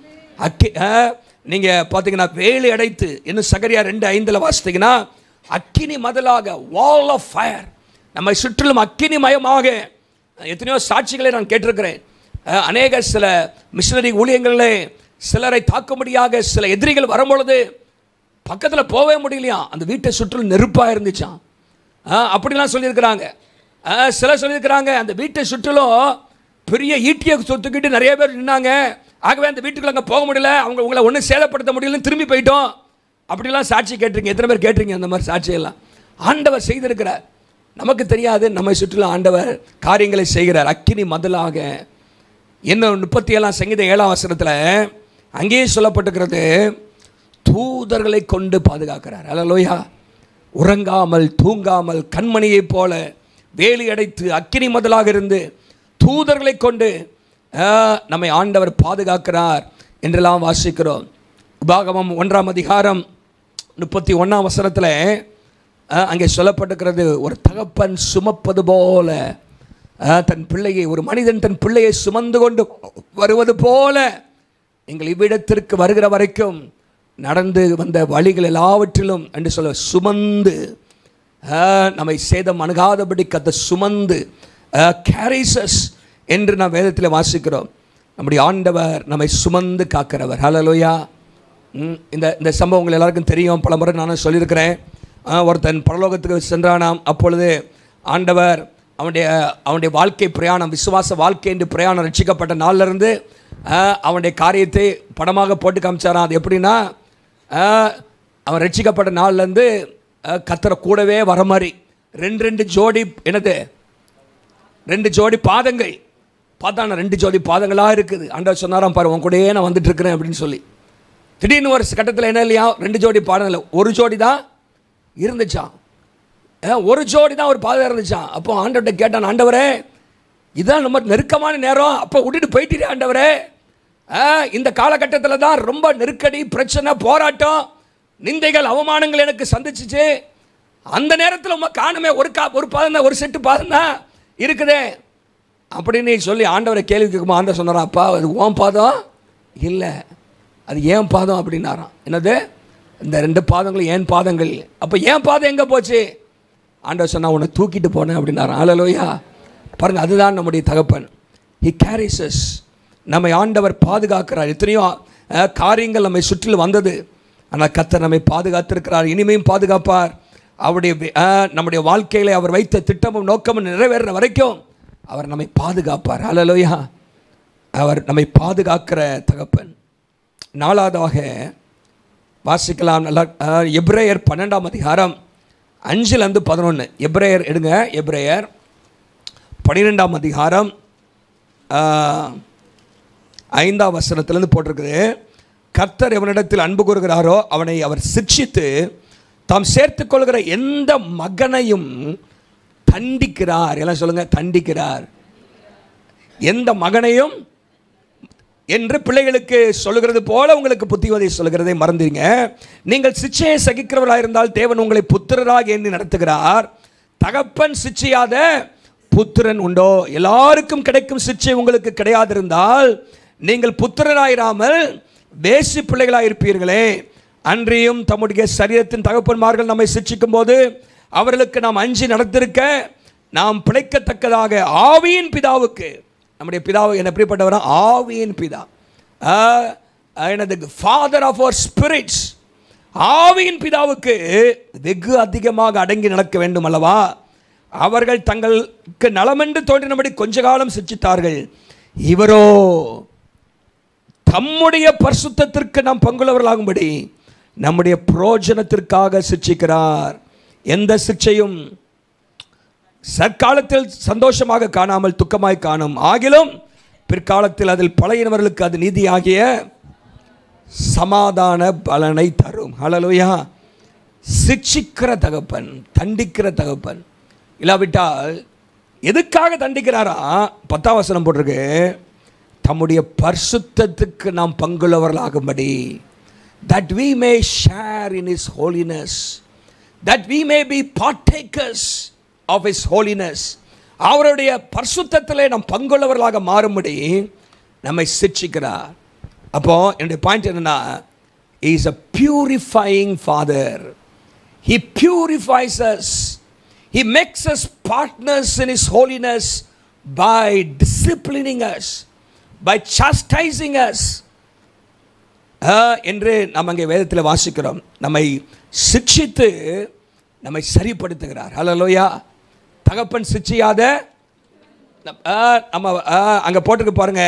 நீங்கள் பார்த்தீங்கன்னா வேலி அடைத்து, இன்னும் சகரியா 2:5 வாசித்தீங்கன்னா அக்கினி மதலாக வால் ஆஃப் ஃபயர், நம்மை சுற்றிலும் அக்கினிமயமாக. எத்தனையோ சாட்சிகளை நான் கேட்டிருக்கிறேன். அநேக சில மிஷனரி ஊழியங்களில் சிலரை தாக்கும்படியாக சில எதிரிகள் வரும்பொழுது பக்கத்தில் போகவே முடியலையா, அந்த வீட்டை சுற்றிலும் நெருப்பாக இருந்துச்சான். அப்படிலாம் சொல்லியிருக்கிறாங்க. சிலர் சொல்லியிருக்கிறாங்க அந்த வீட்டை சுற்றிலும் பெரிய ஈட்டியை சொத்துக்கிட்டு நிறைய பேர் நின்னாங்க. ஆகவே அந்த வீட்டுக்குள்ள அங்கே போக முடியல, உங்களை ஒன்றும் சேதப்படுத்த முடியலன்னு திரும்பி போயிட்டோம். அப்படிலாம் சாட்சி கேட்டிருக்கீங்க. எத்தனை பேர் கேட்டிருக்கீங்க அந்த மாதிரி சாட்சியெல்லாம்? ஆண்டவர் செய்திருக்கிறார், நமக்கு தெரியாது. நம்மை சுற்றிலும் ஆண்டவர் காரியங்களை செய்கிறார். அக்கினி மதலாக. இன்னும் 37 அங்கேயே சொல்லப்பட்டிருக்கிறது, தூதர்களை கொண்டு பாதுகாக்கிறார். அல்லேலூயா. உறங்காமல் தூங்காமல் கண்மணியை போல வேலி அடைத்து அக்கினி மதலாக இருந்து தூதர்களை கொண்டு நம்மை ஆண்டவர் பாதுகாக்கிறார் என்றெல்லாம் வாசிக்கிறோம். உபாகமம் 1:31 அங்கே சொல்லப்பட்டிருக்கிறது, ஒரு தகப்பன் சுமப்பது போல தன் பிள்ளையை, ஒரு மனிதன் தன் பிள்ளையை சுமந்து கொண்டு வருவது போல நீங்கள் இவ்விடத்திற்கு வருகிற வரைக்கும் நடந்து வந்த வழிகள் எல்லாவற்றிலும் என்று சொல்ல சுமந்து நம்மை சேதம் அணுகாதபடி கத்த சுமந்து கேரிசஸ் என்று நாம் வேதத்தில் வாசிக்கிறோம். நம்முடைய ஆண்டவர் நம்மை சுமந்து காக்கிறவர். ஹல்லேலூயா. இந்த சம்பவங்கள் எல்லாருக்கும் தெரியும், பல முறை நானும் சொல்லியிருக்கிறேன். ஒருத்தன் பரலோகத்துக்கு சென்றானாம். அப்பொழுது ஆண்டவர் அவனுடைய வாழ்க்கை பிரயாணம், விசுவாச வாழ்க்கை என்று பிரயாணம் ரட்சிக்கப்பட்ட நாளிலிருந்து அவனுடைய காரியத்தை படமாக போட்டு காமிச்சாரான். அது எப்படின்னா, அவன் ரட்சிக்கப்பட்ட நாள்லேருந்து கத்தரை கூடவே வர மாதிரி 2 ஜோடி, என்னது 2 ஜோடி பாதங்கள் பார்த்தான, 2 ஜோடி பாதங்களாக இருக்குது. ஆண்டவர் சொன்னாராம், பாரு உன் கூடயே நான் வந்துட்டு இருக்கிறேன் அப்படின்னு சொல்லி. திடீர்னு ஒரு கட்டத்தில் என்ன இல்லையா, 2 ஜோடி பாதங்கள், ஒரு ஜோடி தான் இருந்துச்சான். ஒரு ஜோடி தான் ஒரு பாதம் இருந்துச்சான். அப்போ ஆண்டவர்கிட்ட கேட்டான், ஆண்டவரே இதுதான் ரொம்ப நெருக்கமான நேரம், அப்போ விட்டுட்டு போயிட்டே ஆண்டவரே, இந்த காலகட்டத்தில் தான் ரொம்ப நெருக்கடி, பிரச்சனை, போராட்டம், நிந்தைகள், அவமானங்கள் எனக்கு சந்திச்சிச்சு. அந்த நேரத்தில் காணுமே, ஒரு பாதம் தான், ஒரு செட்டு பாதம் தான் இருக்குதே அப்படின்னு சொல்லி ஆண்டவரை கேள்வி கேட்குமா. ஆண்டவர் சொன்னாராம், அப்பா அது உன் பாதம் இல்லை, அது ஏன் பாதம் அப்படின்னாராம். என்னது, இந்த 2 பாதங்களும் ஏன் பாதங்கள். அப்போ ஏன் பாதம் எங்கே போச்சு? ஆண்டவர் சொன்னா, உன்னை தூக்கிட்டு போனேன் அப்படின்னாராம். ஹல்லேலூயா. பாருங்கள், அதுதான் நம்முடைய தகப்பன். He carries us. நம்மை ஆண்டவர் பாதுகாக்கிறார். எத்தனையோ காரியங்கள் நம்மை சுற்றில் வந்தது, ஆனால் கர்த்தர் நம்மை பாதுகாத்திருக்கிறார், இனிமையும் பாதுகாப்பார். நம்முடைய வாழ்க்கையில் அவர் வைத்த திட்டமும் நோக்கமும் நிறைவேற வரைக்கும் அவர் நம்மை பாதுகாப்பார். ஹல்லேலூயா. அவர் நம்மை பாதுகாக்கிற தகப்பன். 4வதாக வாசிக்கலாம். நல்லா, எபிரேயர் 12 5-11. எபிரேயர் எடுங்க, எபிரேயர் 12 5 போட்டிருக்குது. கர்த்தர் எவனிடத்தில் அன்பு கூறுகிறாரோ அவனை அவர் சிட்சித்து தாம் சேர்த்துக் கொள்கிற எந்த மகனையும் தண்டிக்கிறார். எல்லாம் சொல்லுங்க, தண்டிக்கிறார். எந்த மகனையும் என்று பிள்ளைகளுக்கு சொல்லுகிறது போல உங்களுக்கு புத்திமதி சொல்லுகிறதை மறந்துங்க. நீங்கள் சிச்சையை சகிக்கிறவர்களாக இருந்தால் தேவன் உங்களை புத்திரராக எண்ணி நடத்துகிறார். தகப்பன் சிச்சையாத புத்திரன் உண்டோ? எல்லாருக்கும் கிடைக்கும் சிச்சை உங்களுக்கு கிடையாதிருந்தால் நீங்கள் புத்திரராயிராமல் வேசி பிள்ளைகளாக இருப்பீர்களே. அன்றியும் தம்முடைய சரீரத்தின் தகப்பன்மார்கள் நம்மை சிட்சிக்கும் போது அவர்களுக்கு நாம் அஞ்சி நடத்திருக்க நாம் பிழைக்கத்தக்கதாக ஆவியின் பிதாவுக்கு, நம்முடைய பிதாவு என்ன எப்படிப்பட்டவரா? ஆவியின் பிதா, எனது ஃபாதர் ஆஃப் அவர் ஸ்பிரிட்ஸ், ஆவியின் பிதாவுக்கு வெகு அதிகமாக அடங்கி நடக்க வேண்டும் அல்லவா? அவர்கள் தங்களுக்கு நலமென்று தோன்றினபடி கொஞ்ச காலம் சிட்சித்தார்கள். இவரோ தம்முடைய பரிசுத்தத்திற்கு நாம் பங்குள்ளவர்களாகும்படி நம்முடைய பிரயோஜனத்திற்காக சிட்சிக்கிறார். எந்த சிட்சையும் சற்காலத்தில் சந்தோஷமாக காணாமல் துக்கமாய் காணும், ஆகிலும் பிற்காலத்தில் அதில் பழையினவர்களுக்கு அது நீதியாகிய சமாதான பலனை தரும். ஹல்லேலூயா. சிட்சிக்கிற தகப்பன், தண்டிக்கிற தகப்பன். இல்லாவிட்டால் எதுக்காக தண்டிக்கிறாரா? 10ஆம் வசனம் போட்டிருக்கு, தம்முடைய பரிசுத்தத்துக்கு நாம் பங்குள்ளவர்களாகும்படி, that we may share in his holiness, that we may be partakers of his holiness. அவருடைய பரிசுத்தத்திலே நாம் பங்குள்ளவர்களாக மாறும்படி நம்மை சிட்சிக்கிறார். அப்போ என்னுடைய பாயிண்ட் என்னன்னா, he is a purifying father. He purifies us. He makes us partners in his holiness by disciplining us, by chastising us. என்று நாம் அங்கே வேதத்தில் வாசிக்கிறோம். நம்மை சிட்சித்து நம்மை சரிப்படுத்துகிறார். ஹல்லேலூயா. தகப்பன் சிட்சியாத நம்ம அங்கே போட்டுருக்கு பாருங்க,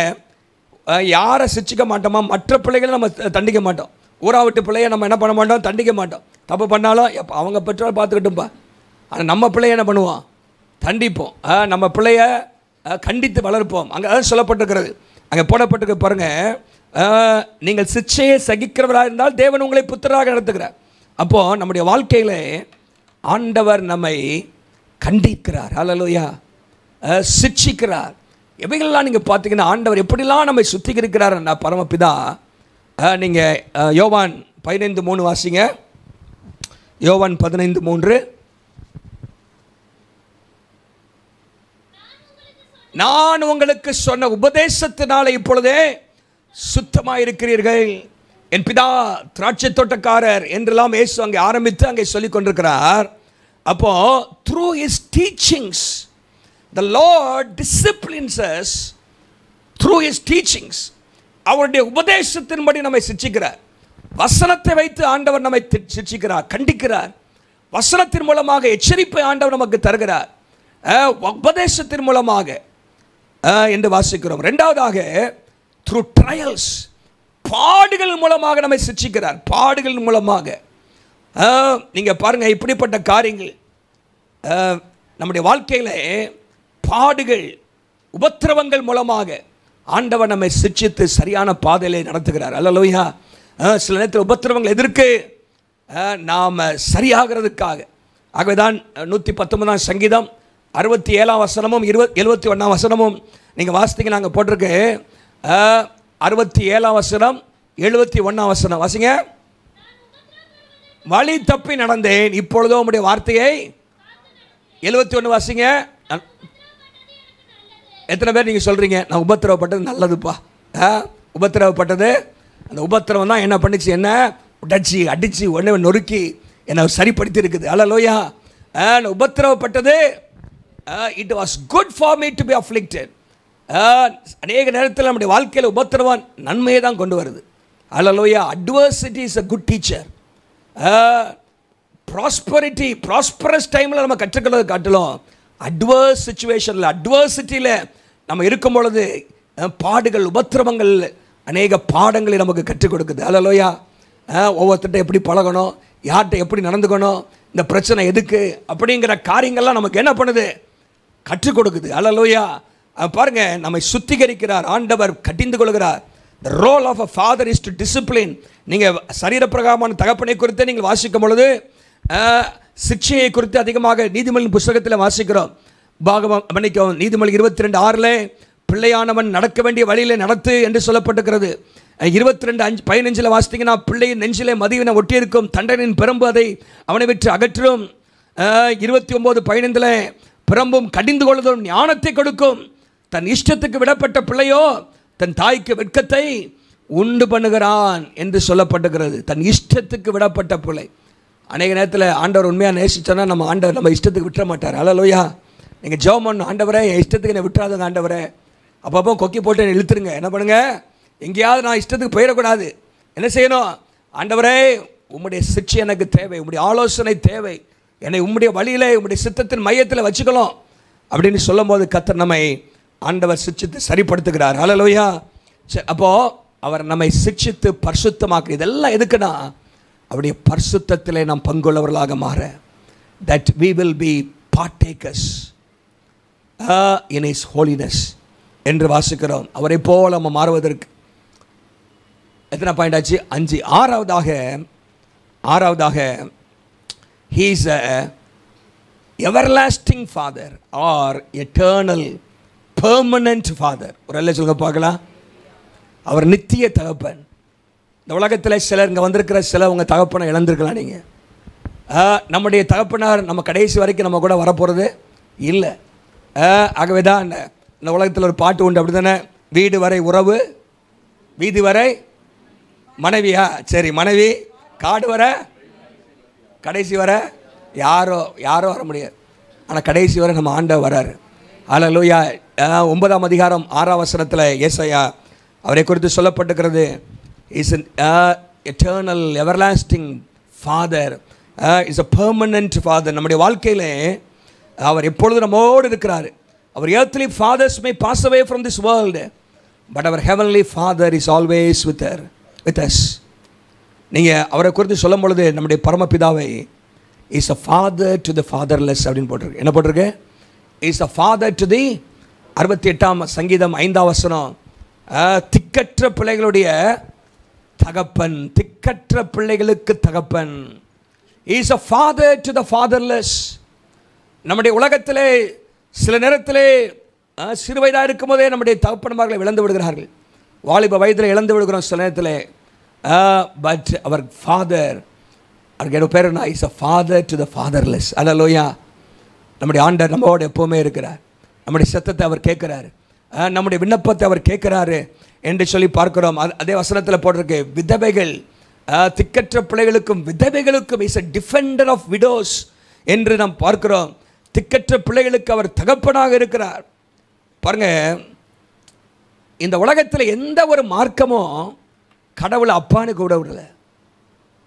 யாரை சிட்சிக்க மாட்டோமா? மற்ற பிள்ளைகளை நம்ம தண்டிக்க மாட்டோம். ஊரா விட்டு பிள்ளைய நம்ம என்ன பண்ண மாட்டோம்? தண்டிக்க மாட்டோம். தப்பு பண்ணாலும் எப்போ அவங்க பெற்றோர் பார்த்துக்கிட்டும்பா. ஆனால் நம்ம பிள்ளைய என்ன பண்ணுவோம்? தண்டிப்போம். நம்ம பிள்ளைய கண்டித்து வளர்ப்போம். அங்கே அதான் சொல்லப்பட்டிருக்கிறது. அங்கே போடப்பட்டிருக்கு பாருங்கள், நீங்கள் சிட்சையை சகிக்கிறவராக இருந்தால் தேவன் உங்களை புத்திரராக நடத்துகிறார். அப்போது நம்முடைய வாழ்க்கையில் ஆண்டவர் நம்மை கண்டிக்கிறார். ஹல்லேலூயா. சிட்சிக்கிறார். எவைகள்லாம் நீங்கள் பார்த்தீங்கன்னா ஆண்டவர் எப்படிலாம் நம்மை சுத்திகரிக்கிறார். நான் பரமபிதா, நீங்கள் யோவான் 15:3 வாசிங்க. யோவான் 15:3. நான் உங்களுக்கு சொன்ன உபதேசத்தினால இப்பொழுதே சுத்தமாயிருக்கிறீர்கள். என் பிதா திராட்சை தோட்டக்காரர் என்றெல்லாம் இயேசு அங்கே ஆரம்பித்து அங்கே சொல்லிக் கொண்டிருக்கிறார். அப்போ through his teachings the Lord disciplines us through his teachings. அவருடைய உபதேசத்தின்படி நம்மை சிட்சிக்கிறார். வசனத்தை வைத்து ஆண்டவர் நம்மை சிட்சிக்கிறார், கண்டிக்கிறார். வசனத்தின் மூலமாக எச்சரிப்பை ஆண்டவர் நமக்கு தருகிறார், உபதேசத்தின் மூலமாக என்று வாசிக்கிறோம். ரெண்டாவதாக through trials, பாடுகள் மூலமாக நம்மை சிட்சிக்கிறார். பாடுகள் மூலமாக நீங்கள் பாருங்கள், இப்படிப்பட்ட காரியங்கள் நம்முடைய வாழ்க்கையில் பாடுகள், உபத்திரவங்கள் மூலமாக ஆண்டவர் நம்மை சிட்சித்து சரியான பாதையிலே நடத்துகிறார். அல்லேலூயா. சில நேரத்தில் உபத்திரவங்கள் எதற்கு? நாம் சரியாகிறதுக்காக. ஆகவேதான் 119ஆம் சங்கீதம் 67ஆம் வசனமும் 71ஆம் வசனமும் நீங்கள் வாசித்தீங்க. நாங்கள் போட்டிருக்கு 67ஆம் வசனம் 71ஆம் வசனம் வாசிங்க. வழி தப்பி நடந்தேன், இப்பொழுதோ உம்முடைய வார்த்தையை 71 வாசிங்க. எத்தனை பேர் நீங்கள் சொல்கிறீங்க நான் உபத்திரவப்பட்டது நல்லதுப்பா? உபத்திரவப்பட்டது, அந்த உபத்திரவம் தான் என்ன பண்ணிச்சு? என்ன உடச்சி அடித்து ஒன்று நொறுக்கி என்னை சரிப்படுத்தி இருக்குது. அல்லேலூயா. உபத்திரவப்பட்டது, it was good for me to be afflicted. அநேக நேரத்தில் நம்முடைய வாழ்க்கையில் உபத்திரவம் நன்மையை தான் கொண்டு வருது. Alleluia. Adversity is a good teacher. Prosperity, prosperous டைமில் நம்ம கற்றுக்கிறது காட்டிலும் அட்வர்ஸ் சுச்சுவேஷனில், அட்வர்சிட்டியில் நம்ம இருக்கும் பொழுது பாடுகள், உபத்திரவங்கள் அநேக பாடங்களை நமக்கு கற்றுக் கொடுக்குது. அல்லேலூயா. ஒவ்வொருத்தர்கிட்ட எப்படி பழகணும், யார்கிட்ட எப்படி நடந்துக்கணும், இந்த பிரச்சனை எதுக்கு அப்படிங்கிற காரியங்கள்லாம் நமக்கு என்ன பண்ணுது? கற்றுக் கொடுக்குது. அல்லேலூயா. பாருங்க, நம்மை சுத்திகரிக்கிறார் ஆண்டவர், கடிந்து கொள்கிறார். The role of a father is to discipline. நீங்கள் சரீரப்பிரகாரமான தகப்பனை குறித்து நீங்கள் வாசிக்கும் பொழுது சிக்ஷையை குறித்து அதிகமாக நீதிமொழியின் புத்தகத்தில் வாசிக்கிறோம். மன்னிக்கவும், நீதிமொழி 22:6 பிள்ளையானவன் நடக்க வேண்டிய வழியிலே நடத்து என்று சொல்லப்பட்டிருக்கிறது. 22:15 வாசித்தீங்கன்னா பிள்ளையின் நெஞ்சிலே மதிவினை ஒட்டியிருக்கும், தண்டனின் பெரம்பு அதை அவனை விட்டு அகற்றும். 29:15 பிரம்பும் கடிந்து கொள்ளுதலும் ஞானத்தை கொடுக்கும். தன் இஷ்டத்துக்கு விடப்பட்ட பிள்ளையோ தன் தாய்க்கு வெட்கத்தை உண்டு பண்ணுகிறான் என்று சொல்லப்பட்டிருக்கிறது. தன் இஷ்டத்துக்கு விடப்பட்ட பிள்ளை. அநேக நேரத்தில் ஆண்டவர் உண்மையாக நேசிச்சோன்னா நம்ம ஆண்டவர் நம்ம இஷ்டத்துக்கு விட்டுற மாட்டார். அல்லேலூயா. நீங்கள் ஜெபம் பண்ணணும், ஆண்டவரே என் இஷ்டத்துக்கு என்னை விட்டுறாதுங்க ஆண்டவரே. அப்பப்போ கொக்கி போட்டு என்னை இழுத்துருங்க. என்ன பண்ணுங்கள்? எங்கேயாவது நான் இஷ்டத்துக்கு போயிடக்கூடாது. என்ன செய்யணும்? ஆண்டவரே உம்முடைய சிட்சை எனக்கு தேவை, உம்முடைய ஆலோசனை தேவை, என்னை உம்முடைய வழியில் உம்முடைய சித்தத்தின் மையத்தில் வச்சுக்கலாம் அப்படின்னு சொல்லும் போது கர்த்தர் நம்மை ஆண்டவர் சிட்சித்து சரிப்படுத்துகிறார். அல்லேலூயா. சரி, அப்போது அவர் நம்மை சிட்சித்து பரிசுத்தமாக்கு. இதெல்லாம் எதுக்குன்னா அவருடைய பரிசுத்தத்திலே நாம் பங்குள்ளவர்களாக மாற, that we will be partakers in his holiness என்று வாசிக்கிறோம். அவரை போல நம்ம மாறுவதற்கு எத்தனை பாயிண்ட் ஆச்சு? 5. ஆறாவதாக he is a everlasting father or eternal permanent father. ஒரு அல்ல சொல்லுங்க பார்க்கலாம். அவர் நித்திய தகப்பன். இந்த உலகத்தில் சிலர் இங்கே வந்திருக்கிற சிலர் உங்கள் தகப்பனை இழந்திருக்கலாம். நீங்கள் நம்முடைய தகப்பனார் நம்ம கடைசி வரைக்கும் நம்ம கூட வரப்போகிறது இல்லை. ஆகவே தான் இந்த உலகத்தில் ஒரு பாட்டு உண்டு, அப்படி தானே? வீடு வரை உறவு, வீதி வரை மனைவியா? சரி, மனைவி. காடு வர, கடைசி வர யாரோ வர முடியாது. ஆனால் கடைசி வரை நம்ம ஆண்டவர் வராரு. அல்லேலூயா. 9ஆம் அதிகாரம் 6ஆம் வசனத்தில் ஏசாயா அவரை குறித்து சொல்லப்பட்டிருக்கிறது. Is an eternal everlasting father, is a permanent father. நம்முடைய வாழ்க்கையில் அவர் எப்பொழுது நம்மோடு இருக்கிறார். Our earthly fathers may pass away from this world, but our heavenly father is always with us. நீங்கள் அவரை குறித்து சொல்லும் பொழுது நம்முடைய பரமபிதாவை is a father to the fatherless அப்படின்னு போட்டிருக்கு. என்ன போட்டிருக்கு? is a father to the 68ஆம் சங்கீதம் 5ஆம் வசனம். திக்கற்ற பிள்ளைகளுடைய தகப்பன், திக்கற்ற பிள்ளைகளுக்கு தகப்பன். is a father to the fatherless. நம்முடைய உலகத்திலே சில நேரத்திலே சிறு வயதாக இருக்கும் போதே நம்முடைய தகப்பன்மார்களை இழந்து விடுகிறார்கள். வாலிப வயதில் இழந்து விடுகிறோம் சில நேரத்தில். பட் அவர் ஃபாதர், அவருக்கு பேர் என்ன? Is a father to the fatherless. Alleluia. நம்முடைய ஆண்டவர் நம்மோடு எப்போவுமே இருக்கிறார். நம்முடைய சத்தத்தை அவர் கேட்குறாரு, நம்முடைய விண்ணப்பத்தை அவர் கேட்குறாரு என்று சொல்லி பார்க்கிறோம். அதே வசனத்தில் போட்டிருக்கு, விதவைகள், திக்கற்ற பிள்ளைகளுக்கும் விதவைகளுக்கும் is a defender of widows என்று நாம் பார்க்கிறோம். திக்கற்ற பிள்ளைகளுக்கு அவர் தகப்பனாக இருக்கிறார். பாருங்க, இந்த உலகத்தில் எந்த ஒரு மார்க்கமும் கடவுளை அப்பான்னு கூட விடலை.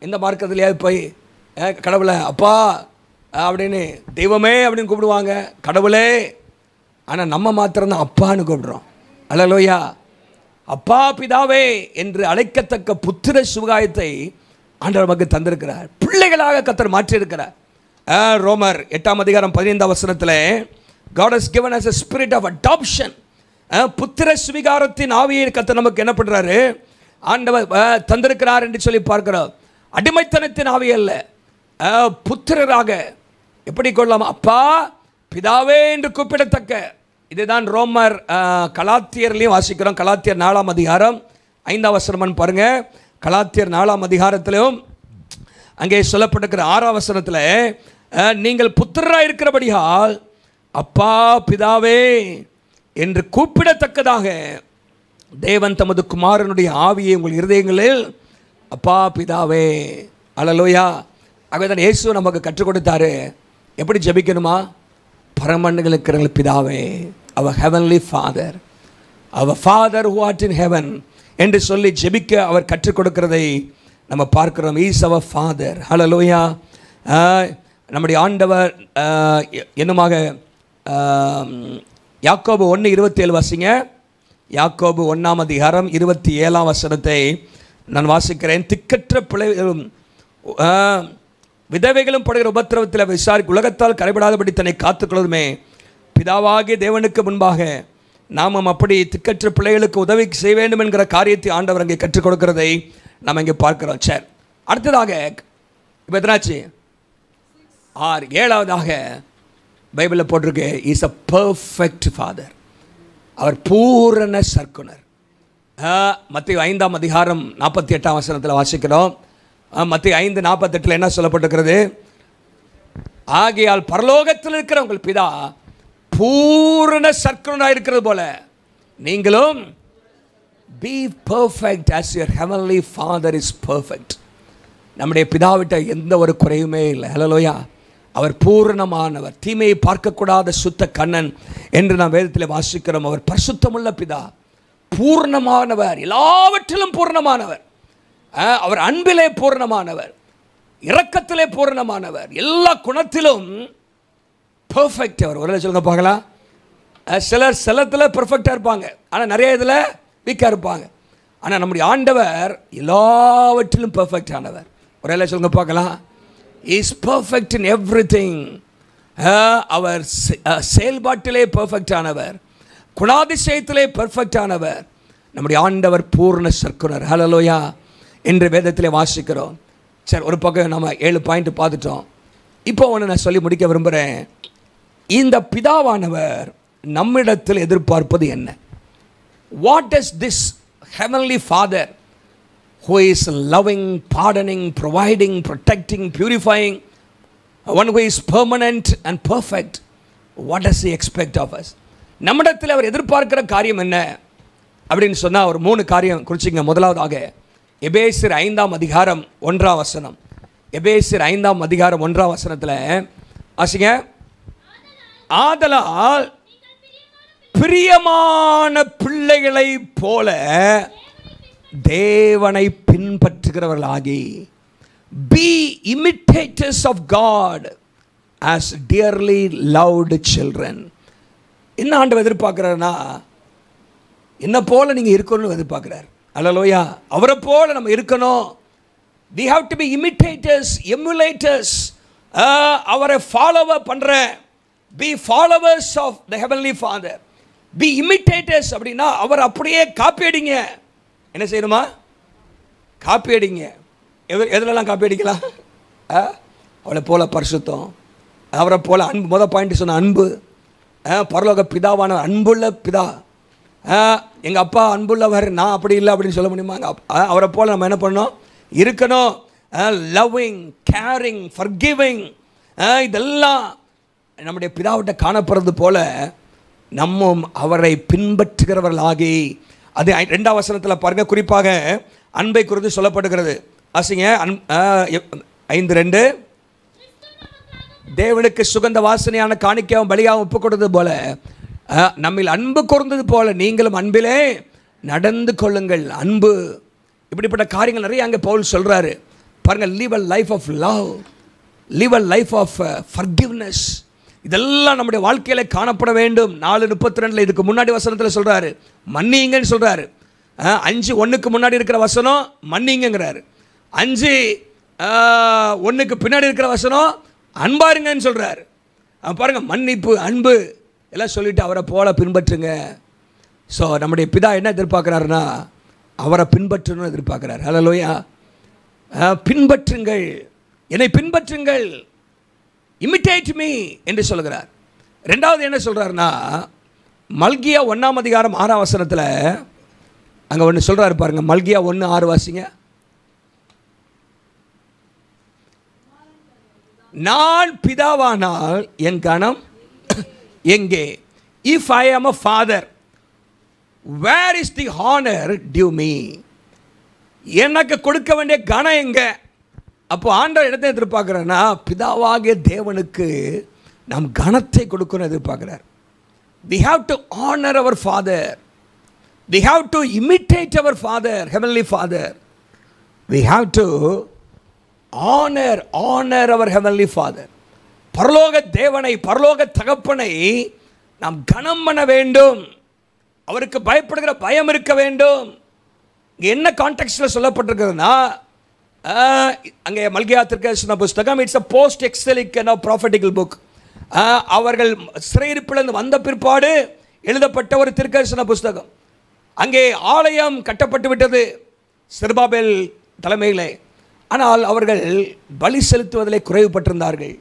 எந்த மார்க்கத்திலேயாவது போய் கடவுளை அப்பா அப்படின்னு, தெய்வமே அப்படின்னு கூப்பிடுவாங்க, கடவுளே. ஆனால் நம்ம மாத்திரம்தான் அப்பான்னு கூப்பிடுறோம். அல்லேலூயா. அப்பா பிதாவே என்று அழைக்கத்தக்க புத்திர சுகாயத்தை ஆண்டவர் நமக்கு தந்திருக்கிறார். பிள்ளைகளாக கர்த்தர் மாற்றியிருக்கிறார். ரோமர் 8ஆம் அதிகாரம் 15ஆம் வசனத்தில் God has given us a spirit of adoption. புத்திர சுவிகாரத்தின் ஆவியை கர்த்தர் நமக்கு என்ன பண்ணுறாரு? ஆண்டவர் தந்திருக்கிறார் என்று சொல்லி பார்க்கிறோம். அடிமைத்தனத்தின் ஆவி அல்ல, புத்திரராக எப்படி கொள்ளலாம்? அப்பா பிதாவே என்று கூப்பிடத்தக்க. இதுதான் ரோமர் கலாத்தியர்லையும் வாசிக்கிறோம். கலாத்தியர் 4ஆம் அதிகாரம் 5ஆம் வசனம் பாருங்க. கலாத்தியர் 4ஆம் அதிகாரத்திலும் அங்கே சொல்லப்பட்டிருக்கிற 6ஆம் வசனத்தில், நீங்கள் புத்திரராக இருக்கிறபடியால் அப்பா பிதாவே என்று கூப்பிடத்தக்கதாக தேவன் தமது குமாரனுடைய ஆவியை உங்கள் இருதயங்களில் அப்பா பிதாவே. அல்லேலூயா. ஆகவே தான் இயேசு நமக்கு கற்றுக் கொடுத்தாரு எப்படி ஜெபிக்கணுமா? பரமண்டலத்தில் இருக்கிற பிதாவே, our heavenly father, our father who art in heaven என்று சொல்லி ஜெபிக்க அவர் கற்றுக் கொடுக்கிறதை நம்ம பார்க்கிறோம். Is our father. ஹல்லேலூயா. நம்முடைய ஆண்டவர் என்னமாக யாக்கோபு 1:27 வாசிங்க. யாக்கோபு 1ஆம் அதிகாரம் 27ஆம் வசனத்தை நான் வாசிக்கிறேன். திக்கற்ற பிள்ளைகளும் விதவைகளும் படுகிற உபத்திரவத்தில் விசாரிக்க உலகத்தால் கரைபடாதபடி தன்னை காத்துக்கொள்ளுமே பிதாவாகிய தேவனுக்கு முன்பாக நாமும் அப்படி திக்கற்ற பிள்ளைகளுக்கு உதவி செய்ய வேண்டும் என்கிற காரியத்தை ஆண்டவர் அங்கே கற்றுக் கொடுக்கிறதை நாம் இங்கே பார்க்கிறோம். சரி, அடுத்ததாக இப்போ எத்தனாச்சு? 6. 7ஆவதாக பைபிளில் போட்டிருக்கு, இஸ் அ பர்ஃபெக்ட் ஃபாதர். அவர் பூரண சர்க்குனர். மத்தேயு 5ஆம் அதிகாரம் 48ஆம் வசனத்தில் வாசிக்கிறோம். மத்தேயு 5:48 என்ன சொல்லப்பட்டிருக்கிறது? ஆகையால் பரலோகத்தில் இருக்கிற உங்கள் பிதா பூரண சர்க்குனராக இருக்கிறது போல நீங்களும் be perfect as your heavenly father is perfect. நம்முடைய பிதாவிட்ட எந்த ஒரு குறையுமே இல்லை. ஹல்லேலூயா. அவர் பூரணமானவர், தீமையை பார்க்கக்கூடாத சுத்த கண்ணன் என்று நாம் வேதத்தில் வாசிக்கிறோம். அவர் பரிசுத்தமுள்ள பிதா, பூர்ணமானவர், எல்லாவற்றிலும் பூர்ணமானவர். அவர் அன்பிலே பூர்ணமானவர், இரக்கத்திலே பூர்ணமானவர், எல்லா குணத்திலும் பர்ஃபெக்ட். அவர் ஒரு சொல்லுங்க பார்க்கலாம். சிலர் சிலத்தில் பர்ஃபெக்டாக இருப்பாங்க, ஆனால் நிறைய இதில் வீக்காக இருப்பாங்க. ஆனால் நம்முடைய ஆண்டவர் எல்லாவற்றிலும் பர்ஃபெக்ட் ஆனவர். ஒரு சொல்லுங்க பார்க்கலாம். Is perfect in everything. அவர் செயல்பாட்டிலே பர்ஃபெக்ட் ஆனவர், குணாதிசயத்திலே பர்ஃபெக்ட் ஆனவர், நம்முடைய ஆண்டவர் பூர்ண சர்க்குணர். ஹல்லேலூயா என்று வேதத்திலே வாசிக்கிறோம். சரி, ஒரு பக்கம் நம்ம 7 பாயிண்ட் பார்த்துட்டோம். இப்போ ஒன்று நான் சொல்லி முடிக்க விரும்புகிறேன். இந்த பிதாவானவர் நம்மிடத்தில் எதிர்பார்ப்பது என்ன? What does this heavenly father who is loving, pardoning, providing, protecting, purifying, one who is permanent and perfect, what does he expect of us? நம்மிடத்தில் அவர் எதிர்பார்க்கிற காரியம் என்ன அப்படின்னு சொன்னால் ஒரு 3 காரியம் குறிச்சிங்க. முதலாவதாக எபேசியர் 5ஆம் அதிகாரம் 1ஆம் வசனம். எபேசியர் 5ஆம் அதிகாரம் 1ஆம் வசனத்தில் வாசிங்க. ஆதலால் பிரியமான பிள்ளைகளை போல தேவனை பின்பற்றுகிறவர்களாகி be imitators of God as dearly loved children. என்ன ஆண்டவர் எதிர்பார்க்கிறார்னா, என்ன போல நீங்கள் இருக்கணும்னு எதிர்பார்க்கிறார். அல்லேலூயா. அவரை போல நம்ம இருக்கணும். we have to be imitators, emulators. அவரை ஃபாலோவர் பண்ணுற, be followers of the heavenly father, be imitators. அப்படின்னா அவர் அப்படியே காப்பி அடிங்க. என்ன செய்யணுமா? காப்பி அடிங்க. எதுலலாம் காப்பி அடிக்கலாம்? அவளை போல பரிசுத்தம், அவரை போல அன்பு. முதல் பாயிண்ட் சொன்ன அன்பு. பரலோக பிதாவான அன்புள்ள பிதா. எங்கள் அப்பா அன்புள்ளவர், நான் அப்படி இல்லை அப்படின்னு சொல்ல முடியுமா? அவரை போல் நம்ம என்ன பண்ணணும்? இருக்கணும். லவ்விங், கேரிங், ஃபர்கிவிங், இதெல்லாம் நம்முடைய பிதாவிட்ட காணப்படுறது போல நம்ம அவரை பின்பற்றுகிறவர்களாகி, அது 2ஆம் வசனத்தில் பாருங்கள், குறிப்பாக அன்பை குறித்து சொல்லப்படுகிறது. வாசிங்க 5:2. தேவனுக்கு சுகந்த வாசனையான காணிக்கையாகவும் பலியாகவும் ஒப்புக் கொடுத்தது போல நம்மில் அன்பு கூர்ந்தது போல நீங்களும் அன்பிலே நடந்து கொள்ளுங்கள். அன்பு, இப்படிப்பட்ட காரியங்கள் நிறைய அங்கே பவுல் சொல்கிறாரு பாருங்கள். live a life of love, live a life of forgiveness. இதெல்லாம் நம்முடைய வாழ்க்கையில் காணப்பட வேண்டும். 4:32 இதுக்கு முன்னாடி வசனத்தில் சொல்கிறாரு மன்னிங்கன்னு சொல்கிறாரு. 5:1 முன்னாடி இருக்கிற வசனம் மன்னிங்கிறாரு. 5:1 பின்னாடி இருக்கிற வசனம் அன்பாருங்கன்னு சொல்கிறாரு. பாருங்கள், மன்னிப்பு, அன்பு எல்லாம் சொல்லிவிட்டு அவரை போல பின்பற்றுங்க. ஸோ நம்முடைய பிதா என்ன எதிர்பார்க்குறாருன்னா, அவரை பின்பற்றணும்னு எதிர்பார்க்குறாரு. ஹல்லேலூயா. பின்பற்றுங்கள், என்னை பின்பற்றுங்கள், இமிட்டேட் மீ என்று சொல்கிறார். 2வது என்ன சொல்கிறாருன்னா, மல்கியா 1ஆம் அதிகாரம் 6ஆம் வசனத்தில் அங்கே ஒன்று சொல்கிறாரு பாருங்க. மல்கியா 1:6 வாசிங்க. நான் பிதாவானால் என் கணம் எங்கே? If I am a father where is the honour due me? எனக்கு கொடுக்க வேண்டிய கணம் எங்கே? அப்போ ஆண்டவர் இடத்தை எதிர்பார்க்குறேன்னா, பிதாவாகிய தேவனுக்கு நாம் கணத்தை கொடுக்கணும்னு எதிர்பார்க்குறார். we have to honor our father, we have to imitate our father, heavenly father. we have to honor our heavenly father. பரலோக தேவனை, பரலோக தகப்பனை நாம் கனம் பண்ண வேண்டும். அவருக்கு பயப்படுகிற பயம் இருக்க வேண்டும். என்ன கான்டெக்ஸ்டில் சொல்லப்பட்டிருக்கிறதுனா, அங்கே மல்கியா தீர்க்கதரிசன புஸ்தகம், it's a post exilic and prophetical book. அவர்கள் சிறையிருப்பிலிருந்து வந்த பிற்பாடு எழுதப்பட்ட ஒரு தீர்க்கதரிசன புஸ்தகம். அங்கே ஆலயம் கட்டப்பட்டு விட்டது செருபாபேல் தலைமையிலே. ஆனால் அவர்கள் பலி செலுத்துவதிலே குறைவுபட்டிருந்தார்கள்,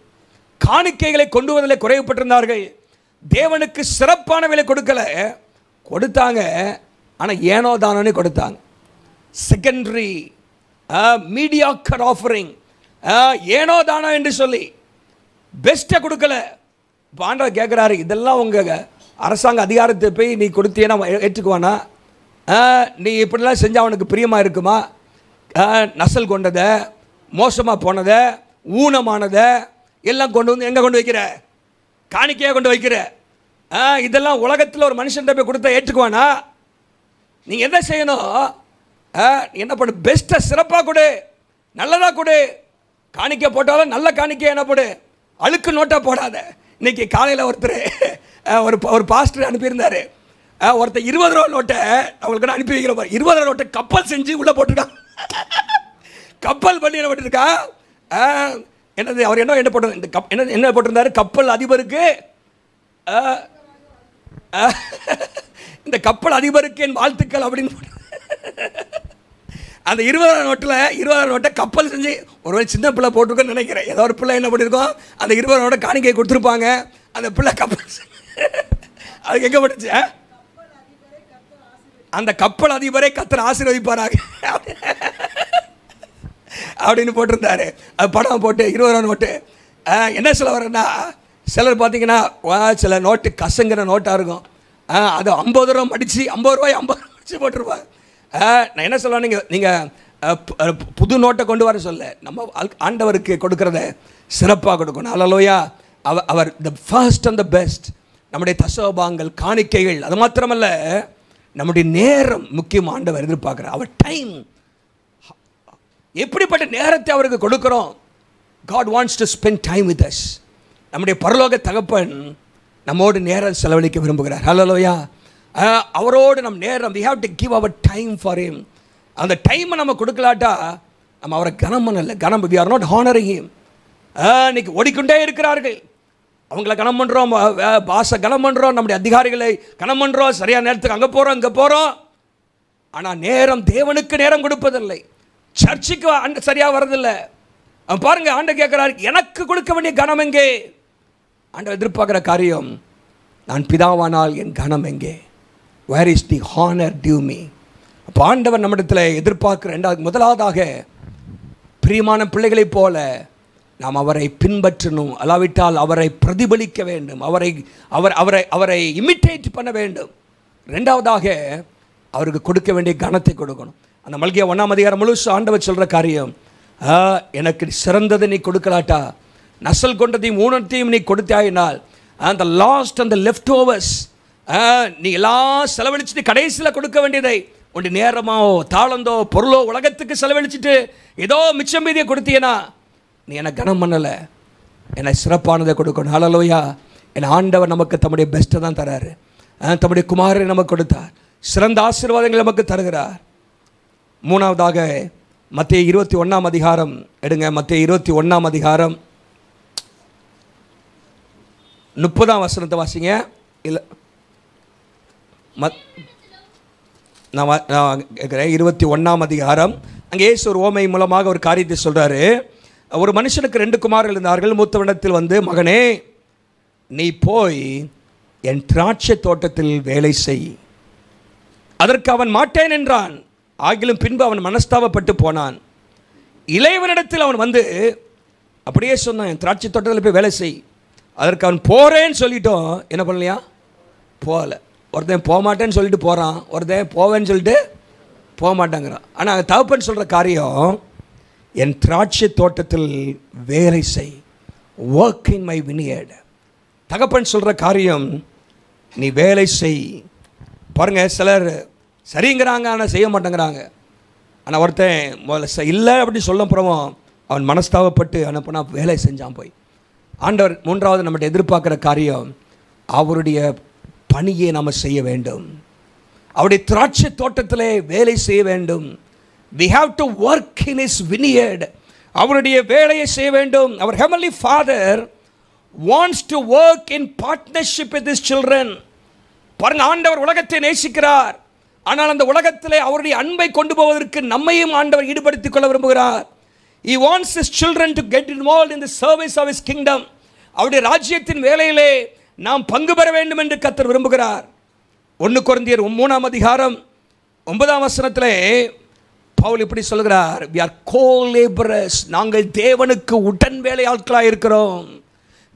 காணிக்கைகளை கொண்டு வருவதிலே குறைவுபட்டிருந்தார்கள். தேவனுக்கு சிறப்பானவைகளை கொடுத்தாங்க, ஆனால் ஏனோ தானோன்னு கொடுத்தாங்க. செகண்டரி மீடியாக்கர் ஆஃபரிங், ஏனோ தானோ என்று சொல்லி பெஸ்ட்டை கொடுக்கல. இப்போ ஆண்டவர் கேட்குறாரு, இதெல்லாம் உங்கள் அரசாங்க அதிகாரத்தை போய் நீ கொடுத்தீன்னா ஏற்றுக்குவானா? நீ இப்படிலாம் செஞ்சால் அவனுக்கு பிரியமாக இருக்குமா? நசல் கொண்டதை, மோசமாக போனதை, ஊனமானதை எல்லாம் கொண்டு வந்து எங்கே கொண்டு வைக்கிற? காணிக்கையாக கொண்டு வைக்கிற. இதெல்லாம் உலகத்தில் ஒரு மனுஷன் போய் கொடுத்தா ஏற்றுக்குவானா? நீங்கள் என்ன செய்யணும்? என்ன பண்ணு? பெஸ்ட்டை சிறப்பாக கொடு, நல்லதாக கொடு. காணிக்கை போட்டாலும் நல்ல காணிக்கை என்ன போடு, அழுக்கு நோட்டாக போடாத. இன்றைக்கி காலையில் ஒருத்தர் ஒரு பாஸ்டர் அனுப்பியிருந்தார். ஒருத்தர் 20 ரூபா நோட்டை அவங்களுக்கு அனுப்பி வைக்கிற மாதிரி 20 ரூபா நோட்டை கப்பல் செஞ்சு உள்ளே போட்டிருக்கான். கப்பல் பண்ணி என்ன போட்டிருக்கா? என்னது அவர் என்ன போட்டு என்ன போட்டிருந்தாரு? கப்பல் அதிபருக்கு இந்த கப்பல் அதிபருக்கு என் வாழ்த்துக்கள் அப்படின்னு அந்த 20,000 நோட்டில் 20,000 நோட்டை கப்பல் செஞ்சு ஒருவேளை சின்ன பிள்ளை போட்டிருக்கோன்னு நினைக்கிறேன். ஏதோ ஒரு பிள்ளை என்ன பண்ணியிருக்கோம், அந்த 20,000 நோட்டை காணிக்கை கொடுத்துருப்பாங்க. அந்த பிள்ளை கப்பல் அதுக்கு எங்கே பட்டுச்சு, அந்த கப்பல் அதிபரை கர்த்தர் ஆசீர்வதிப்பாராக அப்படின்னு போட்டிருந்தாரு. அது படம் போட்டு 20,000 நோட்டு. என்ன சொல்ல வரேன்னா, சிலர் பார்த்தீங்கன்னா சில நோட்டு கசங்கிற நோட்டாக இருக்கும். அது 50 ரூபா மடித்து 50 ரூபாய் 50 ரூபா மடித்து போட்டிருப்பாங்க. நான் என்ன சொல்ல, நீங்கள் புது நோட்டை கொண்டு வர சொல்ல, நம்ம ஆண்டவருக்கு கொடுக்கறத சிறப்பாக கொடுக்கணும். அல்லேலூயா. அவர் the first and the best. நம்முடைய தசோபாங்கள், காணிக்கைகள், அது மாத்திரமல்ல, நம்முடைய நேரம் முக்கியம். ஆண்டவர் எதிர்பார்க்குறார். அவர் டைம், எப்படிப்பட்ட நேரத்தை அவருக்கு கொடுக்குறோம். God wants to spend time with us. நம்முடைய பரலோக தகப்பன் நம்மோடு நேரம் செலவழிக்க விரும்புகிறார். ஹல்லேலூயா. அவரோடு நம் நேரம், we have to give our time for him. அந்த டைமை நம்ம கொடுக்கலாட்டா நம்ம அவரை கனம் பண்ணல. கனம், we are not honoring him. இன்னைக்கு ஓடிக்கொண்டே இருக்கிறார்கள். அவங்கள கனம் பண்ணுறோம், பாச கனம் பண்ணுறோம், நம்முடைய அதிகாரிகளை கனம் பண்ணுறோம், சரியான நேரத்துக்கு அங்கே போகிறோம் இங்கே போகிறோம். ஆனால் நேரம், தேவனுக்கு நேரம் கொடுப்பதில்லை. சர்ச்சுக்கு சரியாக வரதில்லை. பாருங்க, ஆண்டவர் கேட்குறாரு, எனக்கு கொடுக்க வேண்டிய கனம் எங்கே? ஆண்டவர் எதிர்பார்க்குற காரியம், நான் பிதாவானால் என் கனம் எங்கே? Where is the honour due me? அப்போ ஆண்டவர் நம்மிடத்தில் எதிர்பார்க்குற முதலாவதாக, பிரியமான பிள்ளைகளைப் போல நாம் அவரை பின்பற்றணும். அல்லாவிட்டால் அவரை பிரதிபலிக்க வேண்டும், அவரை இமிட்டேட் பண்ண வேண்டும். ரெண்டாவதாக, அவருக்கு கொடுக்க வேண்டிய கனத்தை கொடுக்கணும். அந்த மல்கியா 1ஆம் அதிகாரம் முழுசு ஆண்டவர் சொல்கிற காரியம், எனக்கு சிறந்ததை நீ கொடுக்கலாட்டா, நசல் கொண்டதையும் ஊனத்தையும் நீ கொடுத்தாயினால், அந்த லாஸ்ட் அந்த லெஃப்ட் ஓவர்ஸ் நீ எல்லாம் செலவழிச்சுட்டு கடைசியில் கொடுக்க வேண்டியதை, உன்னுடைய நேரமோ தாளந்தோ பொருளோ உலகத்துக்கு செலவழிச்சுட்டு ஏதோ மிச்சம் மீதியை கொடுத்தீங்கன்னா நீ என்னை கனம் பண்ணலை. என்னை சிறப்பானதை கொடுக்கணும். ஹல்லேலூயா. என் ஆண்டவர் நமக்கு தம்முடைய பெஸ்ட்டை தான் தராரு. தம்முடைய குமாரனை நமக்கு கொடுத்தார். சிறந்த ஆசீர்வாதங்களை நமக்கு தருகிறார். மூணாவதாக, மத்தேயு 21ஆம் அதிகாரம் எடுங்க. மத்தேயு 21ஆம் அதிகாரம் 30ஆம் வசனத்தை வாசிங்க. இல்லை, நான் கேட்குறேன். 21ஆம் அதிகாரம். அங்கே இயேசு ஒரு ஓமை மூலமாக ஒரு காரியத்தை சொல்கிறாரு. ஒரு மனுஷனுக்கு 2 குமாரர்கள் இருந்தார்கள். மூத்தவனிடத்தில் வந்து, மகனே, நீ போய் என் திராட்சை தோட்டத்தில் வேலை செய். அதற்கு அவன் மாட்டேன் என்றான். ஆகிலும் பின்பு அவன் மனஸ்தாபப்பட்டு போனான். இளையவனிடத்தில் அவன் வந்து அப்படியே சொன்னான், என் திராட்சை தோட்டத்தில் போய் வேலை செய். அதற்கு அவன் போகிறேன்னு சொல்லிட்டோம், என்ன பண்ணலையா? போகலை. ஒருத்தன் போக மாட்டேன்னு சொல்லிட்டு போகிறான், ஒருத்தன் போவேன்னு சொல்லிட்டு போக மாட்டேங்கிறான். ஆனால் தகப்பன் சொல்கிற காரியம், என் திராட்சை தோட்டத்தில் வேலை செய், ஒர்க் இன் மை வினியர்ட். தகப்பன் சொல்கிற காரியம், நீ வேலை செய். பாருங்கள், சிலர் சரிங்கிறாங்க, ஆனால் செய்ய மாட்டேங்கிறாங்க. ஆனால் ஒருத்தன் முதல்ல இல்லை அப்படி சொல்ல போகிறவன் அவன் மனஸ்தாபப்பட்டு அனுப்பினா வேலை செஞ்சான் போய். ஆண்டவர் மூன்றாவது நம்மகிட்ட எதிர்பார்க்குற காரியம், அவருடைய பணியை நாம் செய்ய வேண்டும். அவருடைய திராட்சை தோட்டத்திலே வேலை செய்ய வேண்டும். we have to work in his vineyard. அவருடைய வேலையை செய்ய வேண்டும். our heavenly father wants to work in partnership with his children. பாருங்க, ஆண்டவர் உலகத்தை நேசிக்கிறார். ஆனால் அந்த உலகத்திலே அவருடைய அன்பை கொண்டு போவதற்கு நம்மையும் ஆண்டவர் ஈடுபடுத்திக் கொள்ள விரும்புகிறார். he wants his children to get involved in the service of his kingdom. அவருடைய ராஜ்யத்தின் வேலையிலே நாம் பங்கு பெற வேண்டும் என்று கர்த்தர் விரும்புகிறார். 1 கொரிந்தியர் 3ஆம் அதிகாரம் 9ஆம் வசனத்திலே பவுல் இப்படி சொல்கிறார், we are co-laborers. நாங்கள் தேவனுக்கு உடன் வேலை ஆட்களாக இருக்கிறோம்.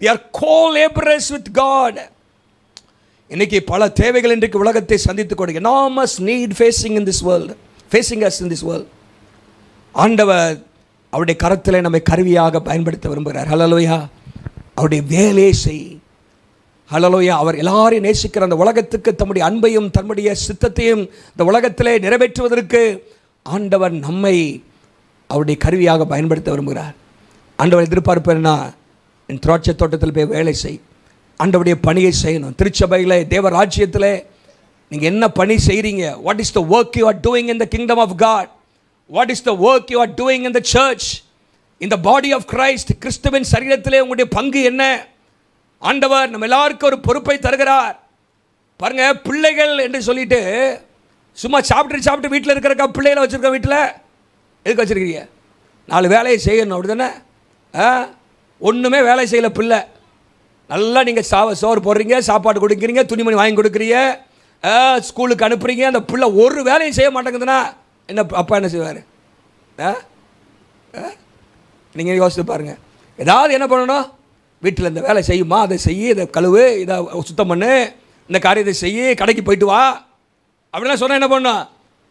we are co-laborers with God. இன்னைக்கு பல தேவைகள் இன்றைக்கு உலகத்தை சந்தித்துக் கொண்டு, enormous need facing us in this world. ஆண்டவர் அவருடைய கரத்திலே நம்மை கருவியாக பயன்படுத்த விரும்புகிறார். ஹல்லேலூயா. அவருடைய வேலையை செய். ஹல்லேலூயா. அவர் எல்லாரையும் நேசிக்கிற அந்த உலகத்துக்கு தம்முடைய அன்பையும் தம்முடைய சித்தத்தையும் இந்த உலகத்திலே நிறைவேற்றுவதற்கு ஆண்டவர் நம்மை அவருடைய கருவியாக பயன்படுத்த விரும்புகிறார். ஆண்டவர் எதிர்பார்ப்பேன்னா, என் திராட்சை தோட்டத்தில் போய் வேலை செய். ஆண்டவருடைய பணியை செய்யணும். திருச்சபையில், தேவ ராஜ்யத்தில் நீங்கள் என்ன பணி செய்கிறீங்க? What is the work you are doing in the kingdom of God? What is the work you are doing in the church, in the body of Christ? கிறிஸ்துவின் சரீரத்திலே உங்களுடைய பங்கு என்ன? ஆண்டவர் நம்ம எல்லாருக்கும் ஒரு பொறுப்பை தருகிறார். பாருங்க, பிள்ளைகள் என்று சொல்லிட்டு சும்மா சாப்பிட்டு வீட்டில் இருக்கிறக்கா பிள்ளைகளை வச்சுருக்க? வீட்டில் எதுக்கு வச்சுருக்கிறீங்க? 4 வேலையை செய்யணும், அப்படி தானே? ஒன்றுமே வேலை செய்யலை பிள்ளை. நல்லா நீங்கள் சோறு போடுறீங்க, சாப்பாடு கொடுக்குறீங்க, துணிமணி வாங்கி கொடுக்குறீங்க, ஸ்கூலுக்கு அனுப்புறீங்க. அந்த பிள்ளை ஒரு வேலையும் செய்ய மாட்டேங்குதுன்னா என்ன அப்பா என்ன செய்வார்? நீங்கள் யோசித்து பாருங்கள். ஏதாவது என்ன பண்ணணும்? வீட்டில் இந்த வேலை செய்யுமா, அதை செய்ய, இதை கழுவு, இதை சுத்தம் பண்ணு, இந்த காரியத்தை செய்ய, கடைக்கு போயிட்டு வா அப்படிலாம் சொன்னால் என்ன பண்ணணும்?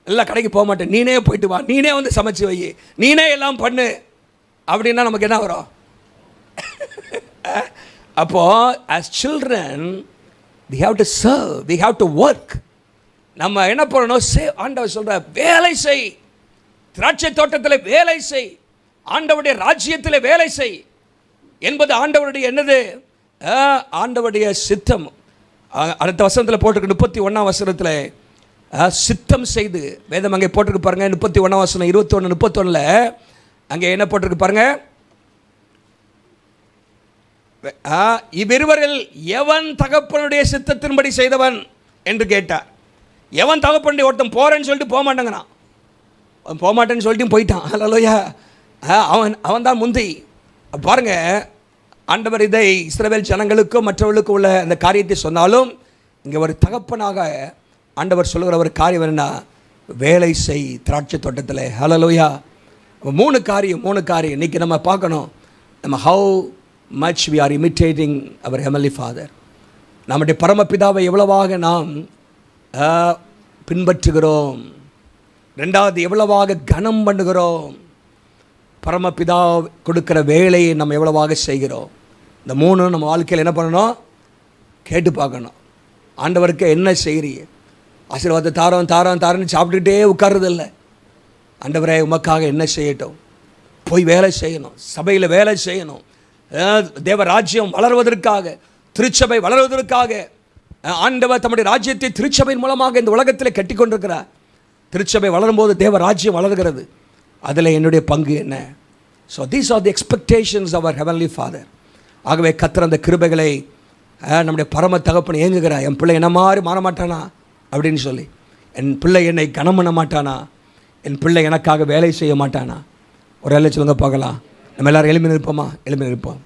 இல்லை கடைக்கு போக மாட்டேன், நீனே போயிட்டு வா, நீனே வந்து சமைச்சு வை, நீனே எல்லாம் பண்ணு அப்படின்னா நமக்கு என்ன வரும்? அப்போது as children we have to serve, we have to work. நம்ம என்ன பண்ணணும்? ஆண்டவர் சொல்கிற வேலை செய், திராட்சை தோட்டத்தில் வேலை செய், ஆண்டவருடைய ராஜ்யத்தில் வேலை செய் என்பது ஆண்டவருடைய என்னது? ஆண்டவருடைய சித்தம். அடுத்த வசனத்தில் போட்டிருக்கு, 31ஆம் வசனத்தில் சித்தம் செய்து, வேதம் அங்கே போட்டிருக்கு பாருங்க. 31ஆம் வசனம் 21, 31 அங்கே என்ன போட்டிருக்கு பாருங்க. இவ்விருவரில் எவன் தகப்பனுடைய சித்தத்தின்படி செய்தவன் என்று கேட்டார். எவன் தகப்பனுடைய? ஒருத்தன் போறேன்னு சொல்லிட்டு போக மாட்டேங்கிறான், போக மாட்டேன்னு சொல்லிட்டு போயிட்டான். அல்லேலூயா. அவன் தான் முந்தி. பாருங்க, ஆண்டவர் இதை இஸ்ரவேல் ஜனங்களுக்கும் மற்றவர்களுக்கும் உள்ள அந்த காரியத்தை சொன்னாலும் இங்கே ஒரு தகப்பனாக ஆண்டவர் சொல்லுகிற ஒரு காரியம் என்னன்னா, வேலை செய் திராட்சை தோட்டத்தில். ஹல்லேலூயா. 3 காரியம் இன்றைக்கி நம்ம பார்க்கணும். நம்ம how much we are imitating our heavenly father. நம்முடைய பரமபிதாவை எவ்வளவாக நாம் பின்பற்றுகிறோம். 2வது, எவ்வளவாக கனம் பண்ணுகிறோம். பரமபிதா கொடுக்குற வேலையை நம்ம எவ்வளவாக செய்கிறோம். இந்த 3 நம்ம வாழ்க்கையில் என்ன பண்ணணும்? கேட்டு பார்க்கணும். ஆண்டவருக்கு என்ன செய்கிறீங்க? ஆசீர்வாதத்தை தாரோன்னு சாப்பிட்டுக்கிட்டே உட்கார்றதில்லை. ஆண்டவரே உமக்காக என்ன செய்யட்டும்? போய் வேலை செய்யணும், சபையில் வேலை செய்யணும், தேவ ராஜ்யம் வளர்வதற்காக, திருச்சபை வளர்வதற்காக ஆண்டவர் தம்முடைய ராஜ்யத்தை திருச்சபையின் மூலமாக இந்த உலகத்தில் கட்டி கொண்டிருக்கிறார். திருச்சபை வளரும்போது தேவ ராஜ்யம் வளர்கிறது. அதில் என்னுடைய பங்கு என்ன? So these are the expectations of our heavenly father. ஆகவே கர்த்தர் அந்த கிருபைகளை நம்முடைய பரம தகப்பன் ஏங்குகிறார். என் பிள்ளை என்ன மாதிரி மாற மாட்டானா அப்படின்னு சொல்லி, என் பிள்ளை என்னை கனம் பண்ண மாட்டானா, என் பிள்ளை எனக்காக வேலை செய்ய மாட்டானா? ஒரு எல்லை சொல்லுங்க பார்க்கலாம். நம்ம எல்லோரும் எழுப்பி நிற்போமா? எழுப்பி நிற்போம்.